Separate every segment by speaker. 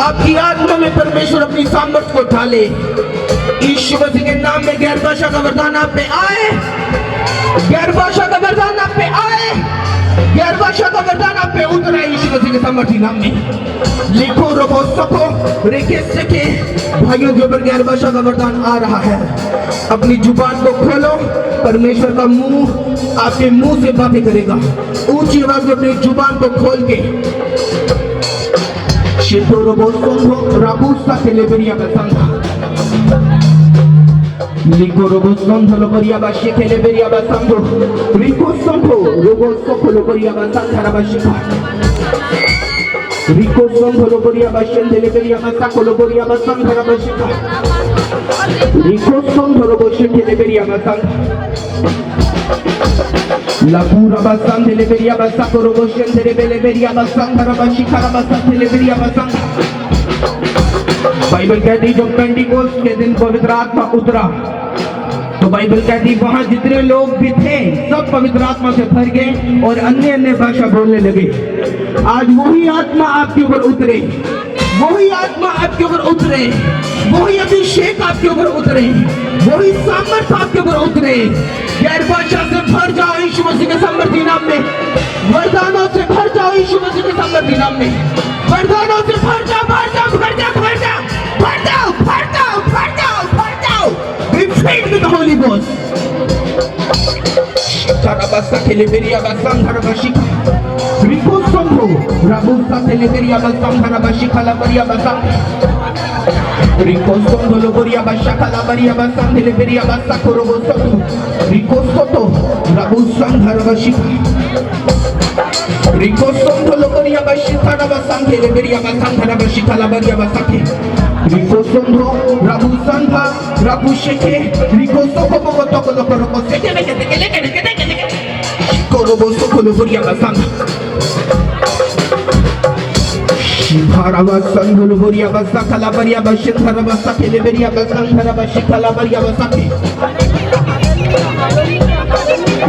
Speaker 1: आपकी आत्मा में परमेश्वर अपनी सामर्थ को ढाले। यीशु मसीह के नाम में गैर भाषा का वरदान आप पे आए, गैर भाषा का वरदान आप पे आए, गैर भाषा का वरदान आप पे उतरा यीशु मसीह के सामर्थी नाम में। लिखो रखो सको रेखे सके भाइयों के ऊपर गैर भाषा का वरदान आ रहा है। अपनी जुबान को खोलो, परमेश्वर का मुंह आपके मुंह से बातें करेगा। ऊंची आवाज में अपनी जुबान को खोल के Liko robo sondo loboria bashike leberia basando Riko sondo robo soko loboria basanta bashika Riko sondo loboria bashende leberia basako loboria basanta bashika Riko sondo robo shike leberia basanta La pura basande leberia basako robo shende leberia basanta bashika basante leberia basanta Bible कहती है जब Pentecost के दिन पवित्र आत्मा उतरा तो Bible कहती है वहां जितने लोग भी थे सब पवित्र आत्मा से भर गए और अन्य अन्य भाषा बोलने लगे। आज वही आत्मा आपके ऊपर उतरे, वही आत्मा आपके ऊपर उतरे, वही अभिषेक आपके ऊपर उतरे, वही सामर्थ आपके ऊपर उतरे। गैर भाषा से भर जाओ यीशु मसीह के सामर्थी नाम में, वरदानों से भर जाओ यीशु मसीह के सामर्थी नाम में, वरदानों से भर जाओ, भर जाओ, भर जाओ, भर जाओ, भर जाओ, भर जाओ, भर जाओ, भर जाओ। Be filled with the Holy Ghost. Tarabasa keleberia basam tarabashika. Riko sombo rabusa keleberia basam tarabashika la beria basam. Riko sombo loboria basaka la beria basam keleberia basako robo soto. Riko soto rabusam tarabashika. Riko sombo loboria basika rabasam keleberia basam tarabashika la beria basake. Riko sondo rabusanda rabusheke. Riko soko boko toko loko roko seke leke leke leke leke leke leke. Korobo soko loboria basanda. Shibarava sandu loboria basaka la beria basika rabasake leberia basanda rabashika la beria basake.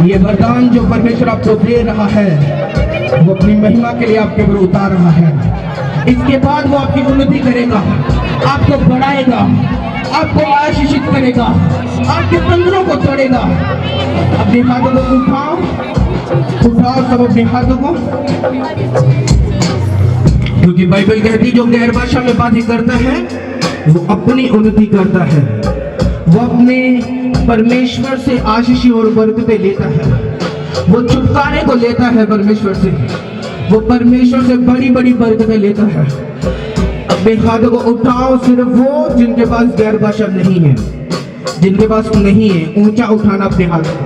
Speaker 1: ये वरदान जो परमेश्वर आपको दे रहा है वो अपनी महिमा के लिए आपके ऊपर उतार रहा है। इसके बाद वो आपकी उन्नति करेगा, आपको बढ़ाएगा, आपको आशीषित करेगा, आपके बंधनों को तोड़ेगा। अपने हाथों को उठाओ, उठाओ सब अपने हाथों को, क्योंकि बाइबल कहती है जो गैर भाषा में बातें करता है वो अपनी उन्नति करता है, वो अपने परमेश्वर से आशीष और बरकतें लेता है, वो छुटकारे को लेता है परमेश्वर से, वो परमेश्वर से बड़ी बड़ी बरकतें लेता है। अपने हाथों को उठाओ, सिर्फ वो जिनके पास गैर भाषा नहीं है, जिनके पास नहीं है, ऊंचा उठाना अपने हाथों को,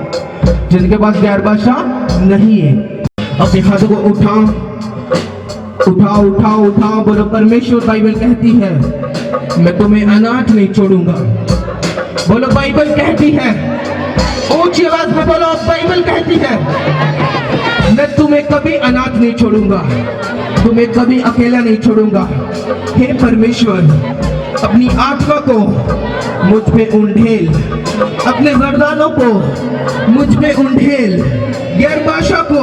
Speaker 1: जिनके पास गैर भाषा नहीं है अपने हाथों को उठाओ, उठाओ, उठाओ, उठाओ। बोलो परमेश्वर बाइबल कहती है मैं तुम्हें अनाथ नहीं छोड़ूंगा। बोलो बाइबल कहती है, ऊंची आवाज में बोलो बाइबल कहती है मैं तुम्हें कभी अनाथ नहीं छोड़ूंगा, तुम्हें कभी अकेला नहीं छोड़ूंगा। हे परमेश्वर अपनी आत्मा को मुझ पे उंडेल, अपने वरदानों को मुझ पे उंडेल, गैर भाषा को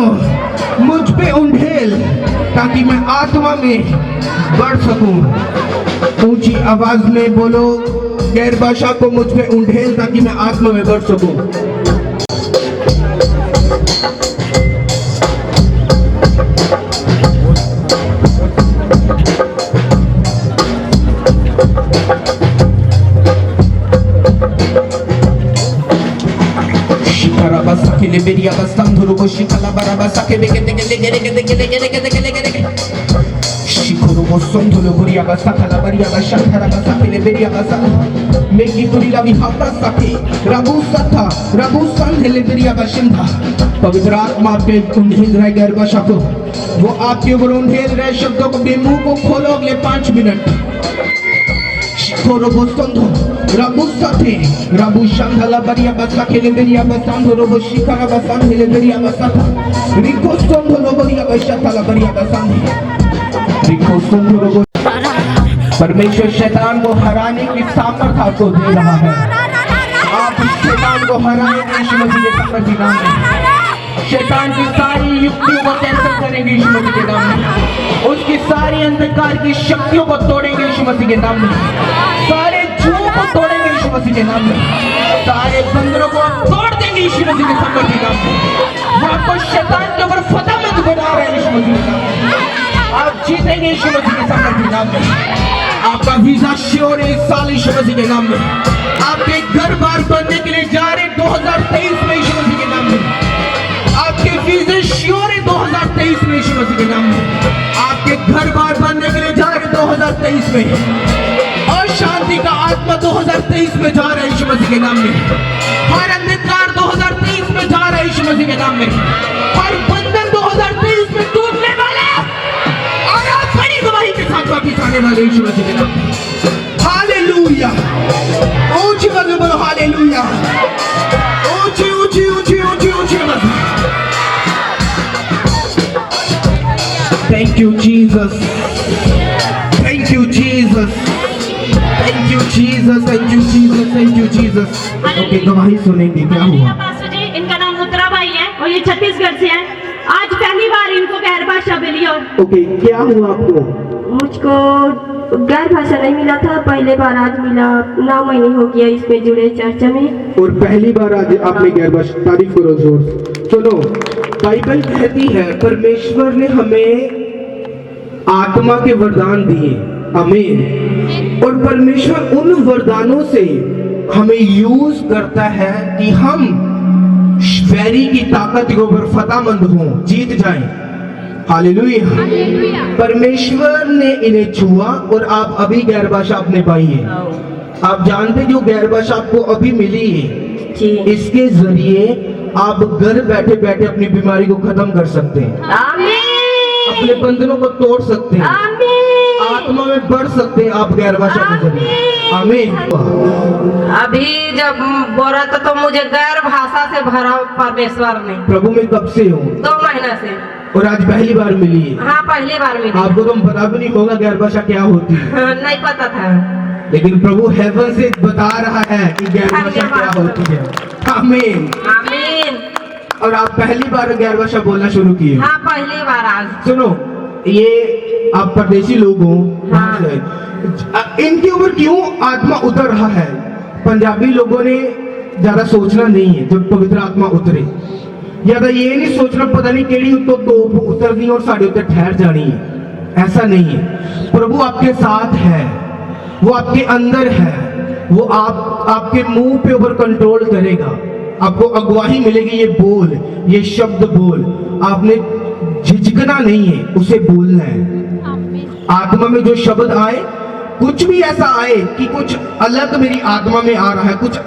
Speaker 1: मुझ पे उंडेल, ताकि मैं आत्मा में बढ़ सकूं। ऊंची आवाज में बोलो गैर भाषा को मुझ पे उंडेल ताकि मैं आत्मा में बढ़ सकूं। Leberia basam dhurubo shikala baraba sake leke leke leke leke leke leke leke leke leke leke shikurubo sondo loboria basakala baria bashantara basake leberia basam meki turi la vihata sake rabu san leberia bashinda पवित्र आत्मा पे उंडेल रहे गैर भाषा को, वो आपके ऊपर उंडेल रहे शब्दों को बेमुंह को खोलो अगले 5 मिनट। शिकोरोबो सोंदो राबू साथे राबू शांधला बरिया बसा के लेबरिया बसांधो रोबो शिकारा बसांधे लेबरिया बसाथा रिको सोंदो लोबरिया बसाथा बरिया बसांधे रिको सोंदो रोबो। परमेश्वर शैतान को हराने की सामर्थ आपको दे रहा है। आप इस शैतान को हराएंगे यीशु मसीह के सामर्थी नाम में। शैतान की सारी युक्तियों को कैंसिल करेंगे यीशु मसीह के नाम में। उसकी सारी अंधकार की शक्तियों को तोड़ेंगे यीशु मसीह के नाम में। सारे जुओं को तोड़ेंगे यीशु मसीह के नाम में। सारे बंदरों को तोड़ देंगे यीशु मसीह के सामर्थ्य के नाम में। वो आपको शैतान के ऊपर फतह मत बना रहे हैं यीशु मसीह के नाम में। आप जीतेंगे यीशु मसीह के सामर्थ्य के नाम में। आपका वीजा श्योर है इस साल यीशु मसीह के नाम में। आपके घर बार बनने के लिए जा रहे 2023 में यीशु मसीह के नाम में। आपके वीजे श्योर है 2023 में यीशु मसीह के नाम में। आपके घर बार बनने के लिए जा रहे 2023 में। और शांति का आत्मा 2023 में जा रहा है यीशु मसीह के नाम में। हर अंधकार 2023 में जा रहा है यीशु मसीह के नाम में। हर बंधन 2023 में टूटने वाला और आप बड़ी गवाही के साथ वापिस आने वाले यीशु मसीह के नाम में। हालेलुया। ऊंची आवाज में बोलो हालेलुया। ऊंची ऊंची ऊंची ऊंची ऊंची आवाज। Thank you Jesus. Thank you Jesus. Thank you Jesus. Thank you Jesus. Thank you Jesus. Okay, गवाही सुनेंगे। क्या हुआ?
Speaker 2: पास्टर जी, इनका नाम उत्तरा भाई है और ये छत्तीसगढ़ से है। आज पहली बार इनको गैर भाषा मिली।
Speaker 1: ओके, क्या हुआ आपको?
Speaker 3: मुझको गैर भाषा नहीं मिला था, पहले बार आज मिला। 9 महीने हो गया इसमें जुड़े चर्च में।
Speaker 1: और पहली बार आज आपने गैर भाषा। तारीफ करो जोर से। सुनो, बाइबल कहती है परमेश्वर ने हमें आत्मा के वरदान दिए। आमीन। और परमेश्वर उन वरदानों से हमें यूज करता है कि हम वैरी की ताकत के ऊपर फतहमंद हों, जीत जाएं। हालेलुया। परमेश्वर ने इन्हें छुआ और आप अभी गैर भाषा आपने पाई है। आप जानते जो गैर भाषा आपको अभी मिली है, इसके जरिए आप घर बैठे बैठे अपनी बीमारी को खत्म कर सकते हैं।
Speaker 3: आमीन।
Speaker 1: अपने बंधनों को तोड़ सकते हैं।
Speaker 3: आमीन।
Speaker 1: आत्मा में बढ़ सकते हैं आप गैर भाषा के जरिए। आमीन।
Speaker 4: अभी जब बोला तो मुझे गैर भाषा से भरा परमेश्वर ने।
Speaker 1: प्रभु में कब से हो?
Speaker 4: 2 महीना से।
Speaker 1: और आज पहली बार मिली है?
Speaker 4: हाँ, पहली बार मिली।
Speaker 1: आपको तो पता भी नहीं होगा गैर भाषा क्या होती है।
Speaker 4: हाँ, नहीं पता था,
Speaker 1: लेकिन प्रभु हेवन से बता रहा है कि गैर भाषा क्या होती है। आमीन।
Speaker 4: आमीन।
Speaker 1: और आप पहली बार गैर भाषा बोलना शुरू किए?
Speaker 4: हाँ, पहली बार आज।
Speaker 1: सुनो, ये आप परदेशी लोग हो।
Speaker 4: हाँ।
Speaker 1: इनके ऊपर क्यों आत्मा उतर रहा है? पंजाबी लोगों ने ज्यादा सोचना नहीं है जब पवित्र आत्मा उतरे। ज्यादा ये नहीं सोचना पता नहीं केड़ी तो तोप उतर गई और साढ़े उत्तर ठहर जानी है। ऐसा नहीं है। प्रभु आपके साथ है, वो आपके अंदर है, वो आपके मुंह पे ऊपर कंट्रोल करेगा। आपको अगुवाही मिलेगी। ये बोल, ये शब्द बोल। आपने झिझकना नहीं है, उसे बोलना है। आत्मा में जो शब्द आए, कुछ भी ऐसा आए कि कुछ अलग मेरी आत्मा में आ रहा है, कुछ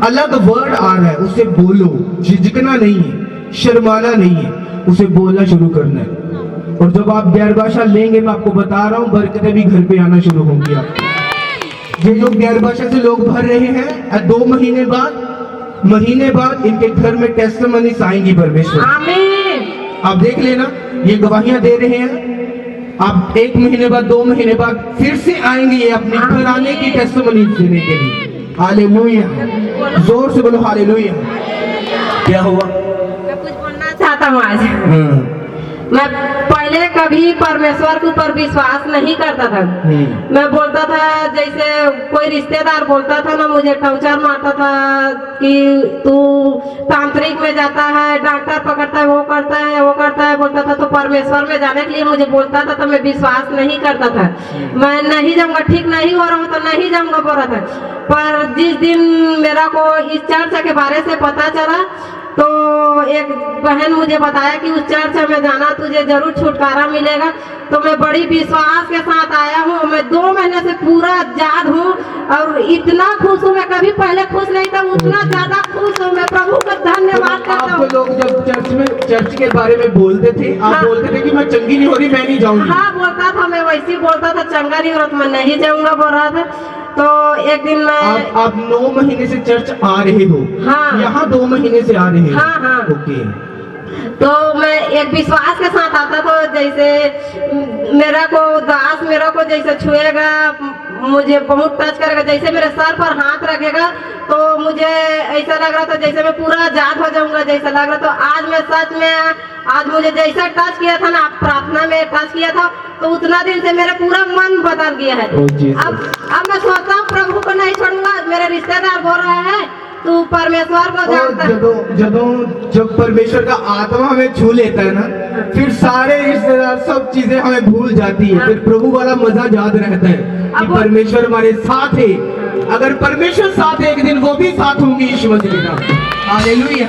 Speaker 1: अलग वर्ड आ रहा है, उसे बोलो। झिझकना नहीं है, शर्माना नहीं है, उसे बोलना शुरू करना है। और जब आप गैर भाषा लेंगे, मैं आपको बता रहा हूँ, बरकतें भी घर पे आना शुरू होंगी। आप ये जो गैर भाषा से लोग भर रहे हैं, 2 महीने बाद इनके घर में टेस्टिमनीज आएंगी परमेश्वर।
Speaker 4: आमीन।
Speaker 1: आप देख लेना, ये गवाहियां दे रहे हैं। आप 1 महीने बाद, 2 महीने बाद फिर से आएंगे ये अपने घर आने की टेस्टिमनीज देने के लिए। हालेलुया। जोर से बोलो हालेलुया। क्या हुआ?
Speaker 4: मैं कुछ बोलना चाहता हूँ आज। मैं पहले कभी परमेश्वर के ऊपर विश्वास नहीं करता था। मैं बोलता था, जैसे कोई रिश्तेदार बोलता था ना, मुझे टॉर्चर मारता था कि तू तांत्रिक में जाता है, डॉक्टर पकड़ता है, वो करता है, वो करता है, बोलता था। तो परमेश्वर में जाने के लिए मुझे बोलता था, तो मैं विश्वास नहीं करता था। मैं नहीं जाऊंगा, ठीक नहीं हो रहा हूँ तो नहीं जाऊंगा बोल रहा था। पर जिस दिन मेरा को इस चर्च के बारे से पता चला, तो एक बहन मुझे बताया कि उस चर्च में जाना, तुझे जरूर छुटकारा मिलेगा। तो मैं बड़ी विश्वास के साथ आया हूँ। मैं 2 महीने से पूरा आजाद हूँ और इतना खुश हूँ। मैं कभी पहले खुश नहीं था, उतना ज्यादा खुश हूँ। मैं प्रभु का धन्यवाद करता हूँ।
Speaker 1: आप लोग जब चर्च के बारे में बोलते थे, आप
Speaker 4: हाँ।
Speaker 1: बोलते थे कि मैं चंगी नहीं हो रही, मैं नहीं जाऊंगी।
Speaker 4: हाँ, बोलता था, मैं वैसे ही बोलता था, चंगा नहीं हो रहा, मैं नहीं जाऊंगा बोल रहा था। तो एक दिन मैं
Speaker 1: आप 9 महीने से चर्च आ रहे हो?
Speaker 4: हाँ।
Speaker 1: यहाँ 2 महीने से आ रहे हो?
Speaker 4: हाँ, हाँ।
Speaker 1: ओके।
Speaker 4: तो मैं एक विश्वास के साथ आता था, जैसे मेरा को दास मेरा को जैसे छुएगा, मुझे बहुत टच करेगा। जैसे मेरे सर पर हाथ रखेगा तो मुझे ऐसा लग रहा था जैसे मैं पूरा आजाद हो जाऊंगा जैसा लग रहा। तो आज मैं सच में, आज मुझे जैसा टच किया था ना, प्रार्थना में टच किया था, तो उतना दिन से मेरा पूरा मन बदल गया है। अब मैं सोचता हूँ प्रभु को नहीं छोड़ूंगा। मेरे रिश्तेदार बोल रहे हैं तू परमेश्वर को जानता है।
Speaker 1: जब परमेश्वर का आत्मा हमें छू लेता है ना, फिर सारे रिश्तेदार सब चीजें हमें भूल जाती है। फिर प्रभु वाला मजा याद रहता है कि परमेश्वर हमारे साथ है। अगर परमेश्वर साथ है, एक दिन वो भी साथ होंगे यीशु मसीह के नाम। हालेलुया।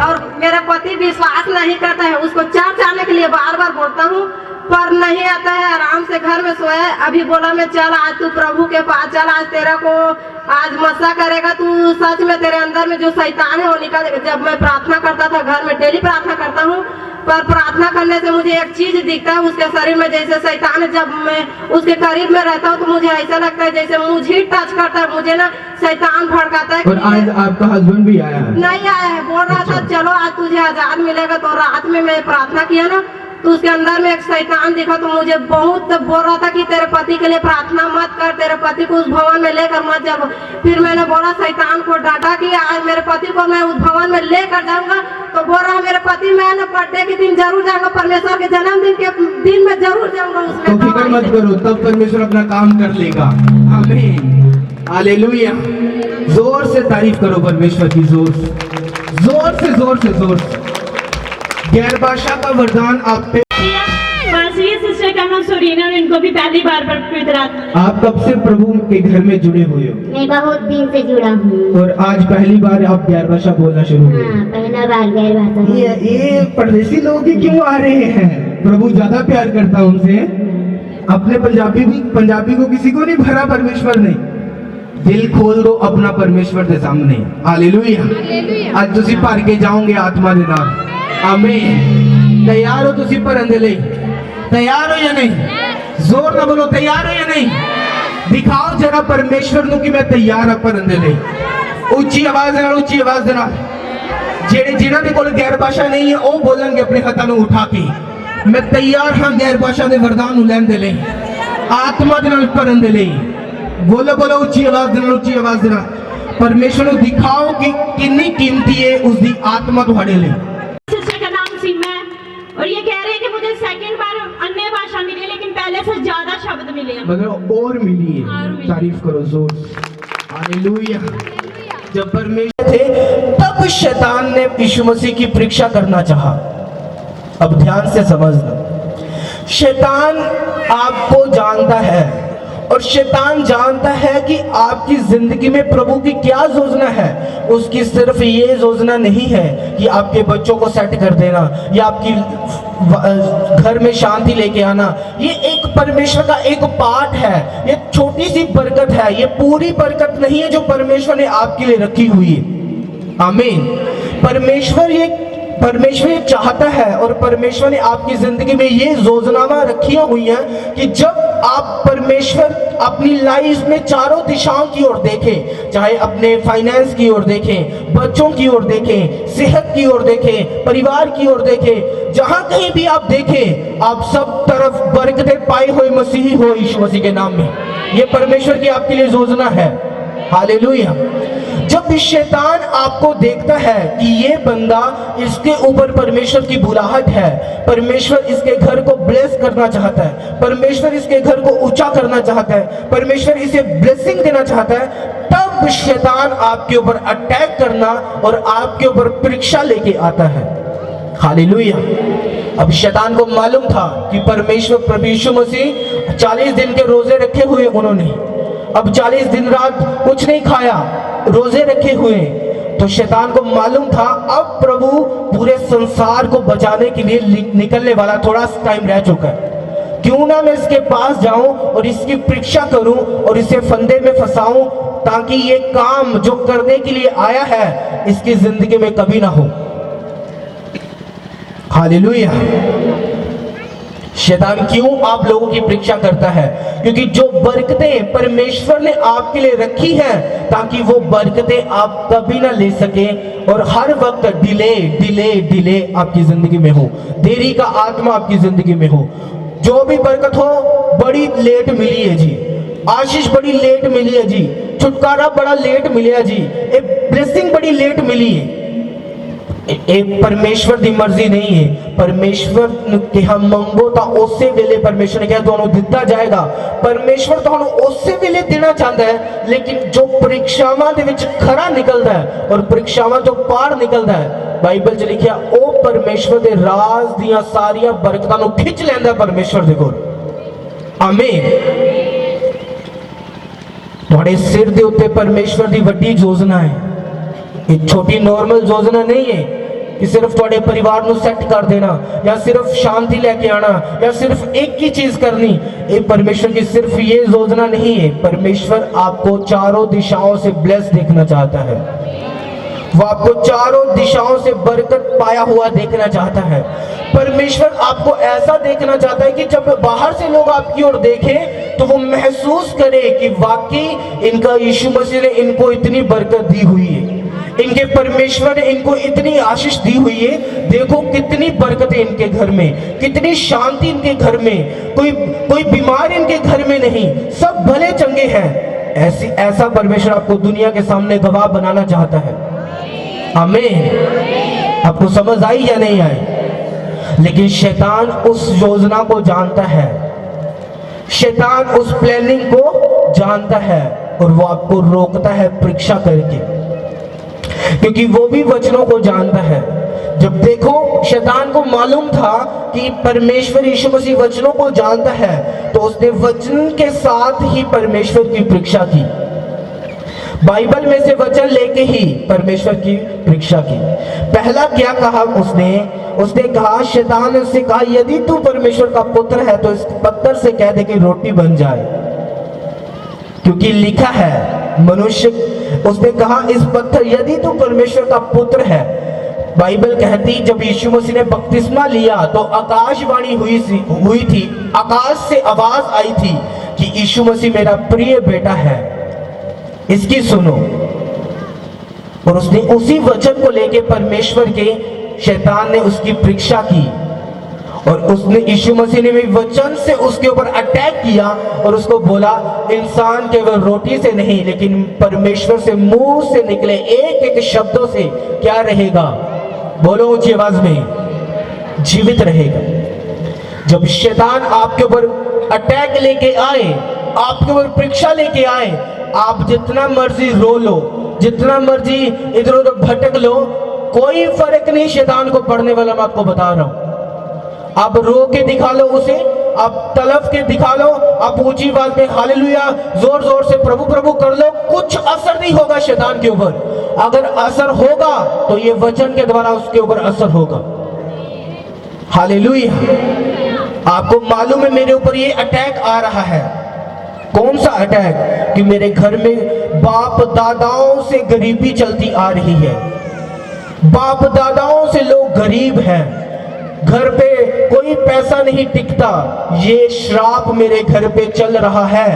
Speaker 4: और मेरा पति विश्वास नहीं करता है, उसको चर्च आने के लिए बार बार बोलता हूँ पर नहीं आता है। आराम से घर में सोया है। अभी बोला मैं चल आज तू प्रभु के पास चल, आज तेरा को आज मसा करेगा तू। सच में तेरे अंदर में जो शैतान है वो निकल। जब मैं प्रार्थना करता था घर में, डेली प्रार्थना करता हूँ, पर प्रार्थना करने से मुझे एक चीज दिखता है उसके शरीर में, जैसे शैतान है। जब मैं उसके करीब में रहता हूँ तो मुझे ऐसा लगता है जैसे मुझे टच करता है, मुझे ना शैतान भड़काता है।
Speaker 1: और आज आपका हस्बैंड भी आया है?
Speaker 4: नहीं आया है, बोल रहा था चलो आज तुझे आजाद मिलेगा। तो रात में मैं प्रार्थना किया ना तो उसके अंदर में एक शैतान दिखा। तो मुझे बहुत बोल रहा था कि तेरे पति के लिए प्रार्थना मत कर, तेरे पति को उस भवन में लेकर मत जाओ। फिर मैंने बोला शैतान को डांटा कि आज मेरे पति को मैं उस भवन में लेकर जाऊंगा। तो बोल रहा मेरे पति मैं ना बर्थडे के दिन जरूर जाऊंगा, परमेश्वर के जन्मदिन के दिन में जरूर जाऊंगा उसमें।
Speaker 1: तो फिक्र मत करो, तब परमेश्वर अपना काम कर लेगा। आमीन, हालेलुया। जोर से तारीफ करो परमेश्वर की, जोर से जोर से। गैर भाषा का वरदान आप पे।
Speaker 2: ये सिस्टर का नाम सोरीना और इनको भी पहली बार पवित्र आत्मा।
Speaker 1: आप कब से प्रभु के घर में जुड़े हुए हो?
Speaker 5: मैं बहुत दिन से जुड़ा हूँ।
Speaker 1: और आज पहली बार आप गैर भाषा बोलना शुरू हुए?
Speaker 5: हाँ, पहला बार गैर भाषा।
Speaker 1: ये परदेसी लोग ही क्यों आ रहे हैं? प्रभु ज्यादा प्यार करता है उनसे। अपने पंजाबी को किसी को नहीं भरा परमेश्वर ने। दिल खोल दो अपना परमेश्वर के सामने। हालेलुया। आज तुसी भर के जाओगे आत्मा दे नाल। आमीन। तैयार हो तुसी भरन दे लई? तैयार हो या नहीं? जोर ना बोलो, तैयार हो या नहीं? दिखाओ जरा परमेश्वर नु कि मैं तैयार हां भरन दे लई। ऊंची आवाज दे नाल। जेड़े जिन्हां दे कोल गैर भाषा नहीं है वो बोलेंगे अपने हत्थां नु उठा के, मैं तैयार हां गैर भाषा दे वरदान नु लैण दे लई, आत्मा दे नाल भरन दे लई। बोलो ऊंची आवाज दे नाल। परमेश्वर नु दिखाओ कि कितनी कीमती है उसकी आत्मा तुम्हारे लिए।
Speaker 2: सिस्टर का नाम सीमा है और ये कह रहे हैं कि मुझे सेकंड बार अन्य भाषा मिली, लेकिन पहले से ज्यादा शब्द मिले हैं।
Speaker 1: मतलब और मिली है। तारीफ करो जोर से। हालेलुया। जब परमेश्वर थे तब शैतान ने यीशु मसीह की परीक्षा करना चाहा। अब ध्यान से समझना, शैतान आपको जानता है और शैतान जानता है कि आपकी जिंदगी में प्रभु की क्या योजना है। उसकी सिर्फ ये योजना नहीं है कि आपके बच्चों को सेट कर देना या आपकी घर में शांति लेके आना। ये एक परमेश्वर का एक पार्ट है, ये छोटी सी बरकत है, ये पूरी बरकत नहीं है जो परमेश्वर ने आपके लिए रखी हुई है। आमीन। परमेश्वर ये चाहता है और परमेश्वर ने आपकी जिंदगी में ये योजनाएं रखी हुई हैं कि जब आप परमेश्वर अपनी लाइफ में चारों दिशाओं की ओर देखें, चाहे अपने फाइनेंस की ओर देखें, बच्चों की ओर देखें, सेहत की ओर देखें, परिवार की ओर देखें, जहां कहीं भी आप देखें, आप सब तरफ बरकतें पाए हुए मसीही हो यीशु मसीह के नाम में। ये परमेश्वर की आपके लिए योजना है। हालेलुया। जब भी शैतान आपको देखता है कि ये बंदा, इसके ऊपर परमेश्वर की बुलाहट है, परमेश्वर इसके घर को ब्लेस करना चाहता है, परमेश्वर इसके घर को ऊंचा करना चाहता है, परमेश्वर इसे ब्लेसिंग देना चाहता है, तब शैतान आपके ऊपर अटैक करना और आपके ऊपर परीक्षा लेके आता है। हालेलुया। अब शैतान को मालूम था कि परमेश्वर प्रभु यीशु मसीह 40 दिन के रोजे रखे हुए उन्होंने, अब 40 दिन रात कुछ नहीं खाया, रोजे रखे हुए। तो शैतान को मालूम था अब प्रभु पूरे संसार को बचाने के लिए निकलने वाला, थोड़ा टाइम रह चुका है, क्यों ना मैं इसके पास जाऊं और इसकी परीक्षा करूं और इसे फंदे में फंसाऊं ताकि ये काम जो करने के लिए आया है इसकी जिंदगी में कभी ना हो। हालेलुया। शैतान क्यों आप लोगों की परीक्षा करता है? क्योंकि जो बरकतें परमेश्वर ने आपके लिए रखी हैं ताकि वो बरकतें आप कभी ना ले सके और हर वक्त डिले आपकी जिंदगी में हो, देरी का आत्मा आपकी जिंदगी में हो। जो भी बरकत हो बड़ी लेट मिली है जी, आशीष बड़ी लेट मिली है जी, छुटकारा बड़ा लेट मिलिया जी, एक ब्लेसिंग बड़ी लेट मिली है। एक परमेश्वर की मर्जी नहीं है, परमेश्वर के हम मंगो तो उसे वेले परमेश्वर ने कहा ਤੁਹਾਨੂੰ ਦਿੱਤਾ ਜਾਏਗਾ। परमेश्वर ਤੁਹਾਨੂੰ उसे वेले देना चाहता है, लेकिन जो परीक्षावां ਦੇ ਵਿੱਚ खरा निकलता है और परीक्षावां तो पार निकलता है, बाइबल च लिखिया ਉਹ परमेश्वर ਦੇ ਰਾਜ ਦੀਆਂ ਸਾਰੀਆਂ ਬਰਕਤਾਂ ਨੂੰ ਖਿੱਚ ਲੈਂਦਾ परमेश्वर ਦੇ ਕੋਲ। आमीन। ਤੁਹਾਡੇ ਸਿਰ ਦੇ ਉੱਤੇ परमेश्वर ਦੀ ਵੱਡੀ ਯੋਜਨਾ ਹੈ। ये छोटी नॉर्मल योजना नहीं है कि सिर्फ थोड़े परिवार को सेट कर देना या सिर्फ शांति लेके आना या सिर्फ एक ही चीज करनी। ये परमेश्वर की सिर्फ ये योजना नहीं है। परमेश्वर आपको चारों दिशाओं से ब्लेस देखना चाहता है, वो आपको चारों दिशाओं से बरकत पाया हुआ देखना चाहता है। परमेश्वर आपको ऐसा देखना चाहता है कि जब बाहर से लोग आपकी ओर देखें तो वो महसूस करे कि वाकई इनका यीशु मसीह ने इनको इतनी बरकत दी हुई है, इनके परमेश्वर ने इनको इतनी आशीष दी हुई है। देखो कितनी बरकतें इनके घर में, कितनी शांति इनके घर में, कोई बीमार इनके घर में नहीं, सब भले चंगे हैं। ऐसा परमेश्वर आपको दुनिया के सामने गवाह बनाना चाहता है। आमीन। आपको समझ आई या नहीं आई? लेकिन शैतान उस योजना को जानता है, शैतान उस प्लानिंग को जानता है और वो आपको रोकता है परीक्षा करके, क्योंकि वो भी वचनों को जानता है। जब देखो शैतान को मालूम था कि परमेश्वर यीशु मसीह वचनों को जानता है, तो उसने वचन के साथ ही परमेश्वर की परीक्षा की। बाइबल में से वचन लेके ही परमेश्वर की परीक्षा की। पहला क्या कहा उसने कहा, शैतान ने उससे कहा, यदि तू परमेश्वर का पुत्र है तो इस पत्थर से कह दे कि रोटी बन जाए, क्योंकि लिखा है मनुष्य। उसने कहा इस पत्थर, यदि तू परमेश्वर का पुत्र है। बाइबल कहती जब यीशु मसीह ने बपतिस्मा लिया तो आकाशवाणी हुई थी, आकाश से आवाज आई थी कि यीशु मसीह मेरा प्रिय बेटा है, इसकी सुनो। और उसने उसी वचन को लेके परमेश्वर के शैतान ने उसकी परीक्षा की और उसने यीशु मसीह ने भी वचन से उसके ऊपर अटैक किया और उसको बोला, इंसान केवल रोटी से नहीं लेकिन परमेश्वर से मुंह से निकले एक एक शब्दों से क्या रहेगा? बोलो ऊंची आवाज में, जीवित रहेगा। जब शैतान आपके ऊपर अटैक लेके आए, आपके ऊपर परीक्षा लेके आए, आप जितना मर्जी रो लो, जितना मर्जी इधर उधर भटक लो, कोई फर्क नहीं शैतान को पड़ने वाला। मैं आपको बता रहा हूं, आप रो के दिखा लो उसे, आप तलफ के दिखा लो, आप ऊंची आवाज में हालेलुया जोर जोर से प्रभु प्रभु कर लो, कुछ असर नहीं होगा शैतान के ऊपर। अगर असर होगा तो ये वचन के द्वारा उसके ऊपर असर होगा। हालेलुया। आपको मालूम है मेरे ऊपर ये अटैक आ रहा है। कौन सा अटैक? कि मेरे घर में बाप दादाओं से गरीबी चलती आ रही है, बाप दादाओं से लोग गरीब हैं, घर पे कोई पैसा नहीं टिकता, ये श्राप मेरे घर पे चल रहा है।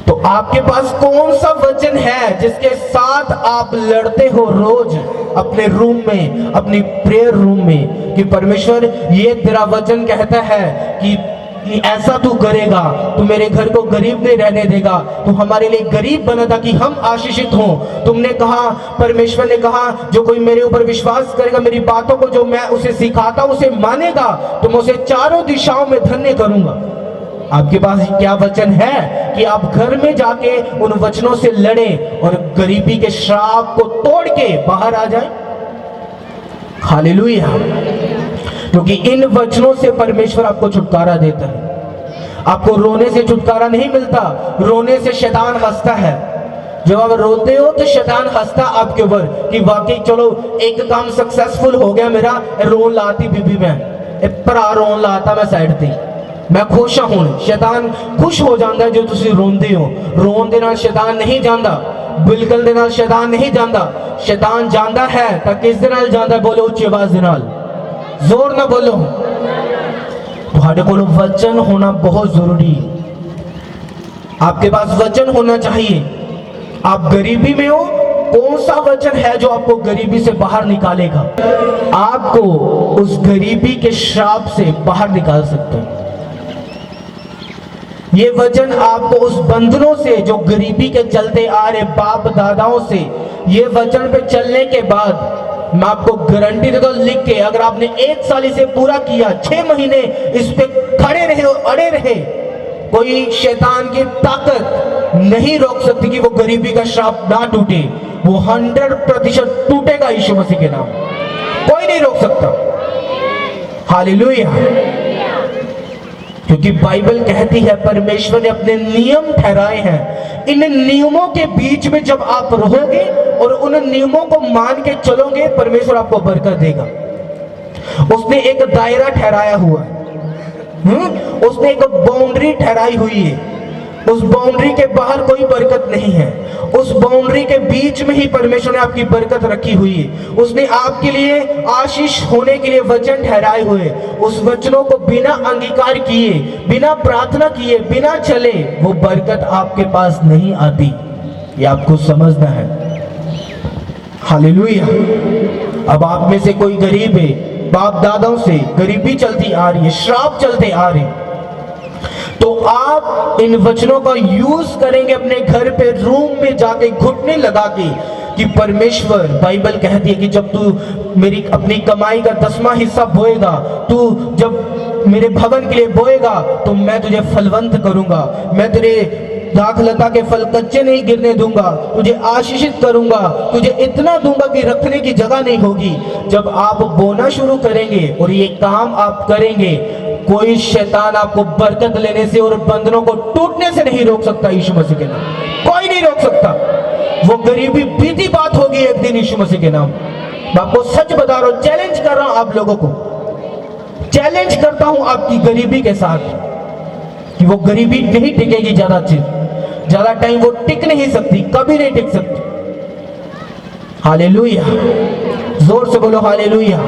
Speaker 1: तो आपके पास कौन सा वचन है जिसके साथ आप लड़ते हो रोज अपने रूम में, अपनी प्रेयर रूम में, कि परमेश्वर ये तेरा वचन कहता है कि ऐसा तू करेगा, तू मेरे घर को गरीब नहीं रहने देगा, तू हमारे लिए गरीब बना ताकि हम आशीषित हों। तुमने कहा, परमेश्वर ने कहा, जो कोई मेरे ऊपर विश्वास करेगा, मेरी बातों को जो मैं उसे सिखाता उसे मानेगा, तो मैं उसे चारों दिशाओं में धन्य करूंगा। आपके पास क्या वचन है कि आप घर में जाके उन वचनों से लड़े और गरीबी के श्राप को तोड़ के बाहर आ जाए? हालेलुया। क्योंकि इन वचनों से परमेश्वर आपको छुटकारा देता है। आपको रोने से छुटकारा नहीं मिलता, रोने से शैतान हंसता है। जब आप रोते हो तो शैतान हंसता आपके ऊपर कि वाकई चलो एक काम सक्सेसफुल हो गया मेरा, रोन लाती बीबी मैं भरा रोन लाता मैं साइड थी, मैं खुश हूं। शैतान खुश हो जाता है जो तुसी रोंदे हो। रोन दे नाल शैतान नहीं जांदा, बिल्कुल दे नाल शैतान नहीं जांदा। शैतान जांदा है तां किस दे नाल जांदा? बोलो उच्ची आवाज दे नाल, जोर ना बोलो। तुम्हारे को वचन होना बहुत जरूरी है। आपके पास वचन होना चाहिए। आप गरीबी में हो, कौन सा वचन है जो आपको गरीबी से बाहर निकालेगा, आपको उस गरीबी के श्राप से बाहर निकाल सकते हैं? ये वचन आपको उस बंधनों से जो गरीबी के चलते आ रहे बाप दादाओं से, ये वचन पे चलने के बाद मैं आपको गारंटी देता हूं, लिख के, अगर आपने 1 साल इसे पूरा किया, 6 महीने इस पे खड़े रहे, अड़े रहे, कोई शैतान की ताकत नहीं रोक सकती कि वो गरीबी का श्राप ना टूटे। वो 100% टूटेगा यीशु मसीह के नाम, कोई नहीं रोक सकता। हालेलुया। क्योंकि बाइबल कहती है परमेश्वर ने अपने नियम ठहराए हैं, इन नियमों के बीच में जब आप रहोगे और उन नियमों को मान के चलोगे, परमेश्वर आपको बरकत देगा। उसने एक दायरा ठहराया हुआ है, उसने एक बाउंड्री ठहराई हुई है, उस बाउंड्री के बाहर कोई बरकत नहीं है, उस बाउंड्री के बीच में ही परमेश्वर ने आपकी बरकत रखी हुई है। उसने आपके लिए आशीष होने के लिए वचन ठहराए हुए, उस वचनों को बिना अंगीकार किए, बिना प्रार्थना किए, बिना चले वो बरकत आपके पास नहीं आती। ये आपको समझना है। हालेलुया। अब आप में से कोई गरीब है, बाप दादाओं से गरीबी चलती आ रही है, श्राप चलते आ रहे, तो आप इन वचनों का यूज करेंगे अपने घर पे, रूम में जाके घुटने लगा के कि परमेश्वर, बाइबल कहती है कि जब तू मेरी अपनी कमाई का 10वां हिस्सा बोएगा, तू जब मेरे भवन के लिए बोएगा, तो मैं तुझे फलवंत करूंगा, मैं तेरे दाखलता के फल कच्चे नहीं गिरने दूंगा, तुझे आशीषित करूंगा, तुझे इतना दूंगा कि रखने की जगह नहीं होगी। जब आप बोना शुरू करेंगे और ये काम आप करेंगे, कोई शैतान आपको बरकत लेने से और बंधनों को टूटने से नहीं रोक सकता। यीशु मसीह के नाम कोई नहीं रोक सकता। वो गरीबी बीती बात होगी एक दिन यीशु मसीह के नाम। मैं आपको सच बता रहा हूं, चैलेंज कर रहा हूं आप लोगों को, चैलेंज करता हूं आपकी गरीबी के साथ कि वो गरीबी नहीं टिकेगी ज्यादा चीज, ज्यादा टाइम वो टिक नहीं सकती, कभी नहीं टिक सकती। हालेलुया। जोर से बोलो हालेलुया।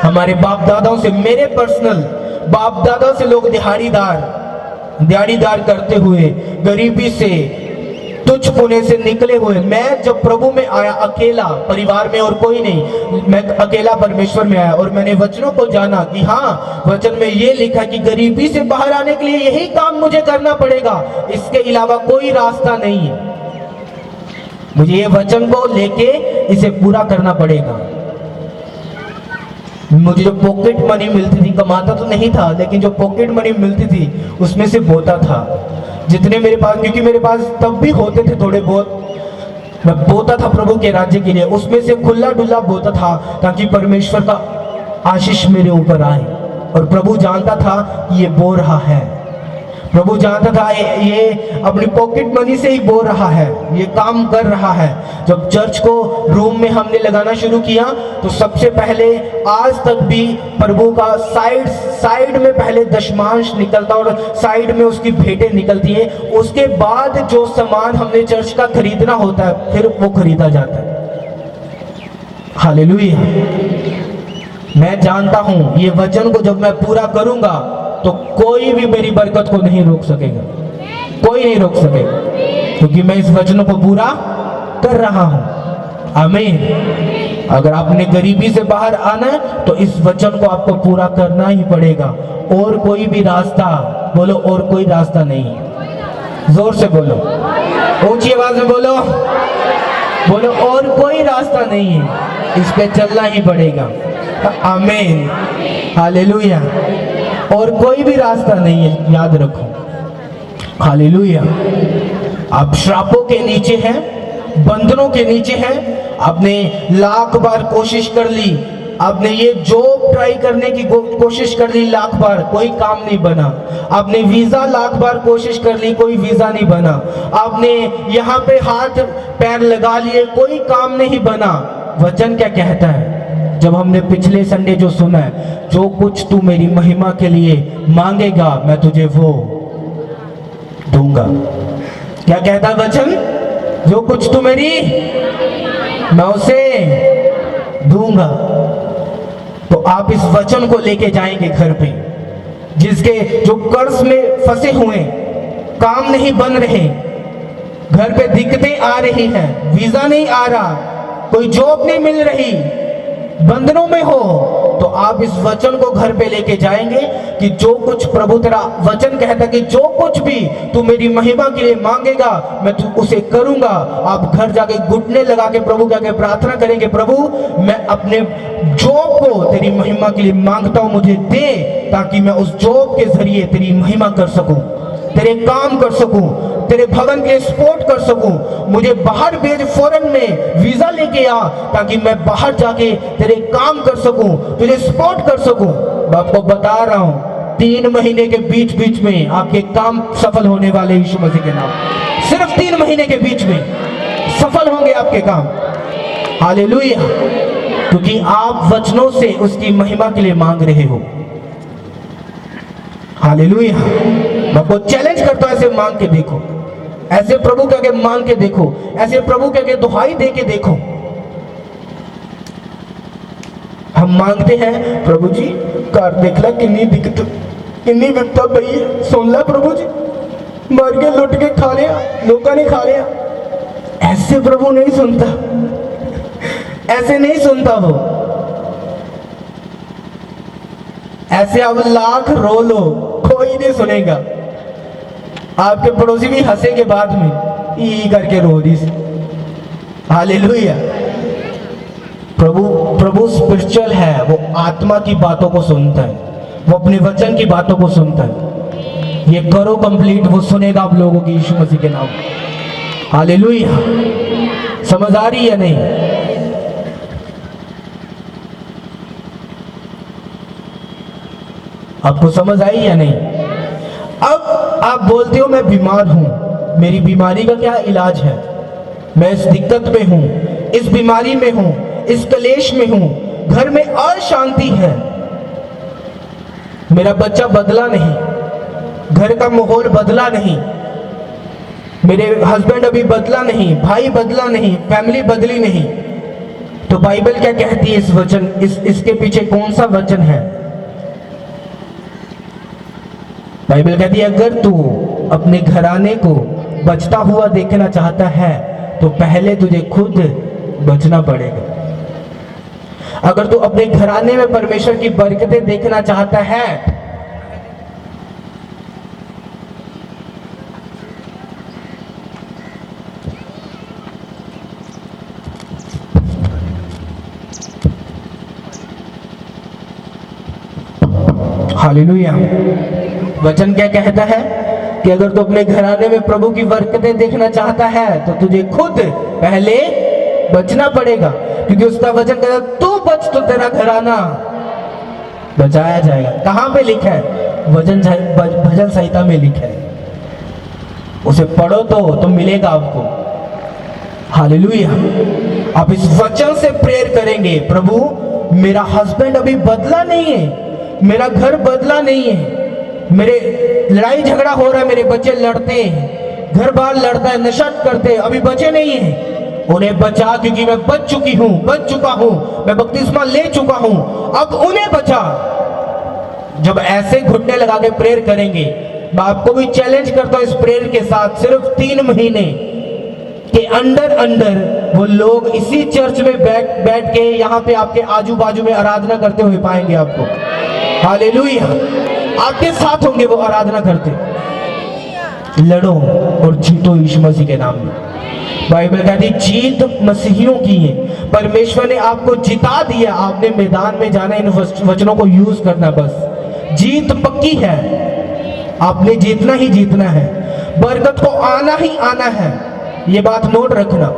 Speaker 1: हमारे बाप दादाओं से, मेरे पर्सनल बाप दादा से लोग दिहाड़ीदार करते हुए, गरीबी से, तुच्छ पुने से निकले हुए, मैं जब प्रभु में आया अकेला, परिवार में और कोई नहीं, मैं अकेला परमेश्वर में आया और मैंने वचनों को जाना कि हाँ, वचन में ये लिखा कि गरीबी से बाहर आने के लिए यही काम मुझे करना पड़ेगा, इसके अलावा कोई रास्ता नहीं है। मुझे ये वचन को लेके इसे पूरा करना पड़ेगा। मुझे जो पॉकेट मनी मिलती थी, कमाता तो नहीं था, लेकिन जो पॉकेट मनी मिलती थी उसमें से बोता था, जितने मेरे पास, क्योंकि मेरे पास तब भी होते थे थोड़े बहुत, मैं बोता था प्रभु के राज्य के लिए, उसमें से खुला डुला बोता था ताकि परमेश्वर का आशीष मेरे ऊपर आए। और प्रभु जानता था कि ये बो रहा है, प्रभु जानता था ये अपनी पॉकेट मनी से ही बो रहा है, ये काम कर रहा है। जब चर्च को रूम में हमने लगाना शुरू किया, तो सबसे पहले आज तक भी प्रभु का साइड में पहले दशमांश निकलता और साइड में उसकी भेंटें निकलती है। उसके बाद जो सामान हमने चर्च का खरीदना होता है, फिर वो खरीदा जाता है। हालेलुया। मैं जानता हूं ये वचन को जब मैं पूरा करूंगा तो कोई भी मेरी बरकत को नहीं रोक सकेगा, कोई नहीं रोक सकेगा, क्योंकि मैं इस वचनों को पूरा कर रहा हूं। आमीन। अगर आपने गरीबी से बाहर आना है तो इस वचन को आपको पूरा करना ही पड़ेगा, और कोई भी रास्ता, बोलो और कोई रास्ता नहीं है। जोर से बोलो, ऊंची आवाज में बोलो, बोलो और कोई रास्ता नहीं है, इस पे चलना ही पड़ेगा। आमीन। हालेलुया। और कोई भी रास्ता नहीं है, याद रखो। हालेलुया। आप श्रापों के नीचे हैं, बंधनों के नीचे हैं। आपने लाख बार कोशिश कर ली, आपने ये जॉब ट्राई करने की कोशिश कर ली लाख बार, कोई काम नहीं बना। आपने वीजा लाख बार कोशिश कर ली, कोई वीजा नहीं बना। आपने यहाँ पे हाथ पैर लगा लिए, कोई काम नहीं बना। वचन क्या कहता है? जब हमने पिछले संडे जो सुना है, जो कुछ तू मेरी महिमा के लिए मांगेगा मैं तुझे वो दूंगा। क्या कहता है वचन? जो कुछ तू मेरी, मैं उसे दूंगा। तो आप इस वचन को लेके जाएंगे घर पे, जिसके जो कर्ज में फंसे हुए, काम नहीं बन रहे, घर पे दिक्कतें आ रही हैं, वीजा नहीं आ रहा, कोई जॉब नहीं मिल रही, बंधनों में हो, तो आप इस वचन को घर पे लेके जाएंगे कि जो कुछ प्रभु तेरा वचन कहता है कि जो कुछ भी तू मेरी महिमा के लिए मांगेगा मैं तू उसे करूंगा। आप घर जाके घुटने लगा के प्रभु के आगे प्रार्थना करेंगे, प्रभु मैं अपने जॉब को तेरी महिमा के लिए मांगता हूं, मुझे दे ताकि मैं उस जॉब के जरिए तेरी महिमा कर सकूं, तेरे काम कर सकूं, तेरे भवन के सपोर्ट कर सकूं। मुझे बाहर भेज, फॉरेन में वीजा लेके आ ताकि मैं बाहर जाके तेरे काम कर सकूं, तुझे सपोर्ट कर सकूं। मैं आपको बता रहा हूं 3 महीने के बीच बीच में आपके काम सफल होने वाले यीशु मसीह के नाम। सिर्फ 3 महीने के बीच में सफल होंगे आपके काम। हालेलुया, क्योंकि आप वचनों से उसकी महिमा के लिए मांग रहे हो। हालेलुया, मैं आपको चैलेंज करता हूं, ऐसे मांग के देखो, ऐसे प्रभु के आगे मांग के देखो, ऐसे प्रभु के आगे दुहाई दे के देखो। हम मांगते हैं प्रभु जी कार देखला किन्नी दिक्कत किन्नी विपता पई है, सुन ला प्रभु जी, मर के लुट के खा लिया, लोगों ने खा लिया। ऐसे प्रभु नहीं सुनता, ऐसे नहीं सुनता वो। ऐसे अब लाख रो लो कोई नहीं सुनेगा। आपके पड़ोसी भी हंसेंगे बाद में, ई करके रो रही। हालेलुया, प्रभु स्पिरिचुअल है, वो आत्मा की बातों को सुनता है, वो अपने वचन की बातों को सुनता है। ये करो कंप्लीट, वो सुनेगा आप लोगों की यीशु मसीह के नाम। हालेलुया, समझ आ रही है नहीं? आपको समझ आई या नहीं? अब आप बोलते हो मैं बीमार हूं, मेरी बीमारी का क्या इलाज है? मैं इस दिक्कत में हूं, इस बीमारी में हूं, इस कलेश में हूं, घर में अशांति है, मेरा बच्चा बदला नहीं, घर का माहौल बदला नहीं, मेरे हस्बैंड अभी बदला नहीं, भाई बदला नहीं, फैमिली बदली नहीं। तो बाइबल क्या कहती है इस वचन, इसके पीछे कौन सा वचन है? बाइबल कहती है अगर तू अपने घराने को बचता हुआ देखना चाहता है तो पहले तुझे खुद बचना पड़ेगा। अगर तू अपने घराने में परमेश्वर की बरकतें देखना चाहता है, हालेलुया, वचन क्या कहता है कि अगर तू अपने घराने में प्रभु की बरकतें देखना चाहता है तो तुझे खुद पहले बचना पड़ेगा, क्योंकि उसका वचन कहता है तू बच तो तेरा घराना बचाया जाएगा। कहां पे लिखा है? भजन संहिता में लिखा है, उसे पढ़ो तो मिलेगा आपको। हालेलुया, आप इस वचन से प्रेयर करेंगे, प्रभु मेरा हस्बैंड अभी बदला नहीं है, मेरा घर बदला नहीं है, मेरे लड़ाई झगड़ा हो रहा है, मेरे बच्चे लड़ते हैं, घर बार लड़ता है, नशा करते हैं, अभी बचे नहीं हैं, उन्हें बचा, क्योंकि मैं बच चुका हूं, मैं बपतिस्मा ले चुका हूं, अब उन्हें बचा। जब ऐसे घुटने लगा के प्रेयर करेंगे, मैं आपको भी चैलेंज करता हूं इस प्रेयर के साथ, सिर्फ 3 महीने के अंदर वो लोग इसी चर्च में बैठ के यहाँ पे आपके आजू बाजू में आराधना करते हुए पाएंगे आपको। हालेलुया, आपके साथ होंगे वो आराधना करते। लड़ो और जीतो यीशु मसीह के नाम में। बाइबल कहती है जीत मसीहियों की है, परमेश्वर ने आपको जिता दिया, आपने मैदान में जाना, इन वचनों को यूज करना, बस जीत पक्की है, आपने जीतना ही जीतना है, बरकत को आना ही आना है, ये बात नोट रखना,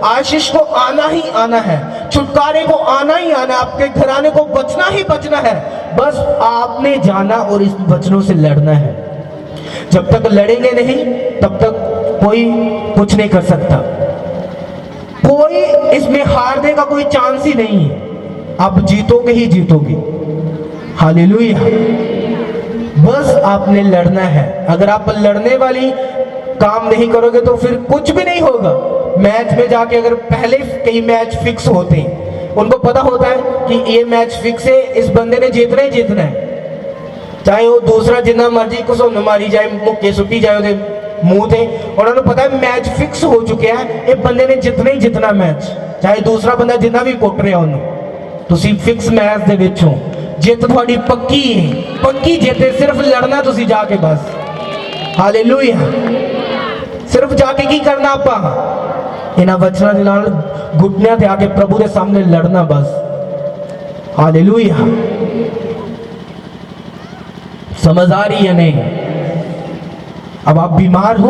Speaker 1: आशीष को आना ही आना है, छुटकारे को आना ही आना, आपके घराने को बचना ही बचना है, बस आपने जाना और इस वचनों से लड़ना है। जब तक लड़ेंगे नहीं तब तक कोई कुछ नहीं कर सकता, कोई इसमें हारने का कोई चांस ही नहीं है, आप जीतोगे ही जीतोगे। हालेलुया, बस आपने लड़ना है। अगर आप लड़ने वाली काम नहीं करोगे तो फिर कुछ भी नहीं होगा। मैच में जाके अगर पहले कई मैच फिक्स होते हैं, उनको पता होता है कि ये मैच फिक्स है, इस बंदे ने जीतना ही जीतना है, चाहे वो दूसरा जितना मर्जी कुछ मारी जाए, मुक्के सुटी जाए मुंह थे, उन्होंने पता है मैच फिक्स हो चुके हैं, ये बंदे ने जितना ही जितना मैच, चाहे दूसरा बंदा जितना भी कुट रहा उन्होंने, तुसी फिक्स मैच दे विच हो, जित थोड़ी पक्की है, पक्की जित है। सिर्फ लड़ना तुसी जाके बस। हालेलुया। सिर्फ जाके की करना आपा इन्हां वचनां दे नाल घुटनियां ते आके प्रभु के सामने लड़ना बस। हालेलुया। समझ आ रही है नहीं? अब आप बीमार हो,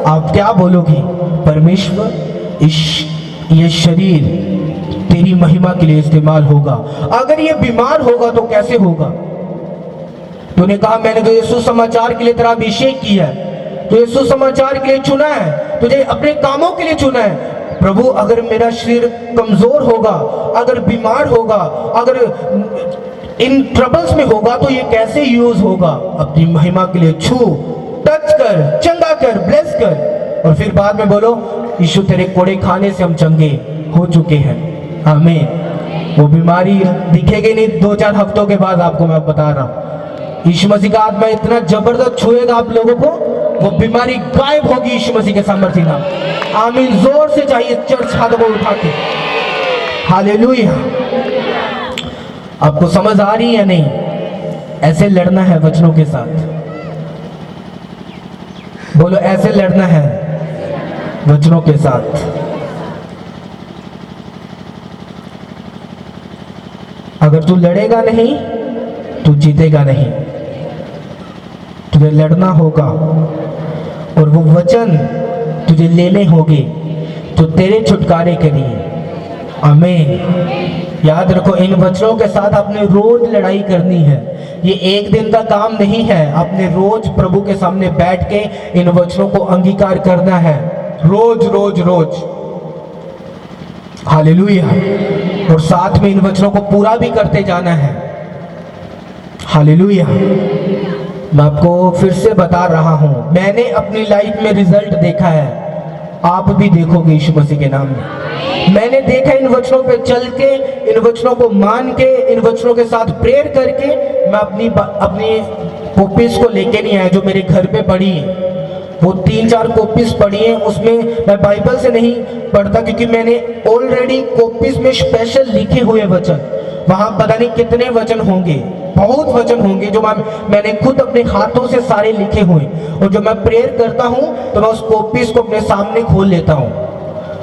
Speaker 1: आप क्या बोलोगे? परमेश्वर ये शरीर तेरी महिमा के लिए इस्तेमाल होगा। अगर ये बीमार होगा तो कैसे होगा? तूने कहा मैंने तो यीशु समाचार के लिए तेरा अभिषेक किया है, तो यीशु समाचार के लिए चुना है, तुझे अपने कामों के लिए चुना है। प्रभु अगर मेरा शरीर कमजोर होगा, अगर बीमार होगा, अगर इन ट्रबल्स में होगा तो ये कैसे यूज होगा? अपनी महिमा के लिए छू, टच कर, चंगा कर, ब्लेस कर, और फिर बाद में बोलो यीशु तेरे कोड़े खाने से हम चंगे हो चुके हैं। आमीन। वो बीमारी दिखेगी नहीं 2-4 हफ्तों के बाद, आपको मैं बता रहा हूँ। यीशु मसीह का आत्मा इतना जबरदस्त छुएगा आप लोगों को, वो बीमारी गायब होगी यीशु मसीह के सामर्थ्य नाम। आमीन। जोर से चाहिए चर्च हाथों को उठा के। हालेलुया। आपको समझ आ रही है नहीं? ऐसे लड़ना है वचनों के साथ। बोलो ऐसे लड़ना है वचनों के साथ। अगर तू लड़ेगा नहीं तू जीतेगा नहीं। तुझे लड़ना होगा और वो वचन तुझे लेने होंगे तो तेरे छुटकारे के लिए। आमीन। याद रखो इन वचनों के साथ आपने रोज लड़ाई करनी है। ये एक दिन का काम नहीं है। आपने रोज प्रभु के सामने बैठ के इन वचनों को अंगीकार करना है, रोज रोज रोज। हालेलुया। और साथ में इन वचनों को पूरा भी करते जाना है। हालेलुया। मैं आपको फिर से बता रहा हूं, मैंने अपनी लाइफ में रिजल्ट देखा है, आप भी देखोगे यीशु मसीह के नाम में। मैंने देखा इन वचनों पे चल के, इन वचनों को मान के, इन वचनों के साथ प्रेयर करके मैं अपनी कॉपीज को लेके नहीं आया जो मेरे घर पे पड़ी है। वो 3-4 कॉपीज पढ़ी हैं, उसमें मैं बाइबल से नहीं पढ़ता क्योंकि मैंने ऑलरेडी कॉपीज में स्पेशल लिखे हुए वचन, वहां पता नहीं कितने वचन होंगे, बहुत वचन होंगे जो मैंने खुद अपने हाथों से सारे लिखे हुए। और जब मैं प्रेयर करता हूं तो मैं उस कॉपीज को अपने सामने खोल लेता हूं।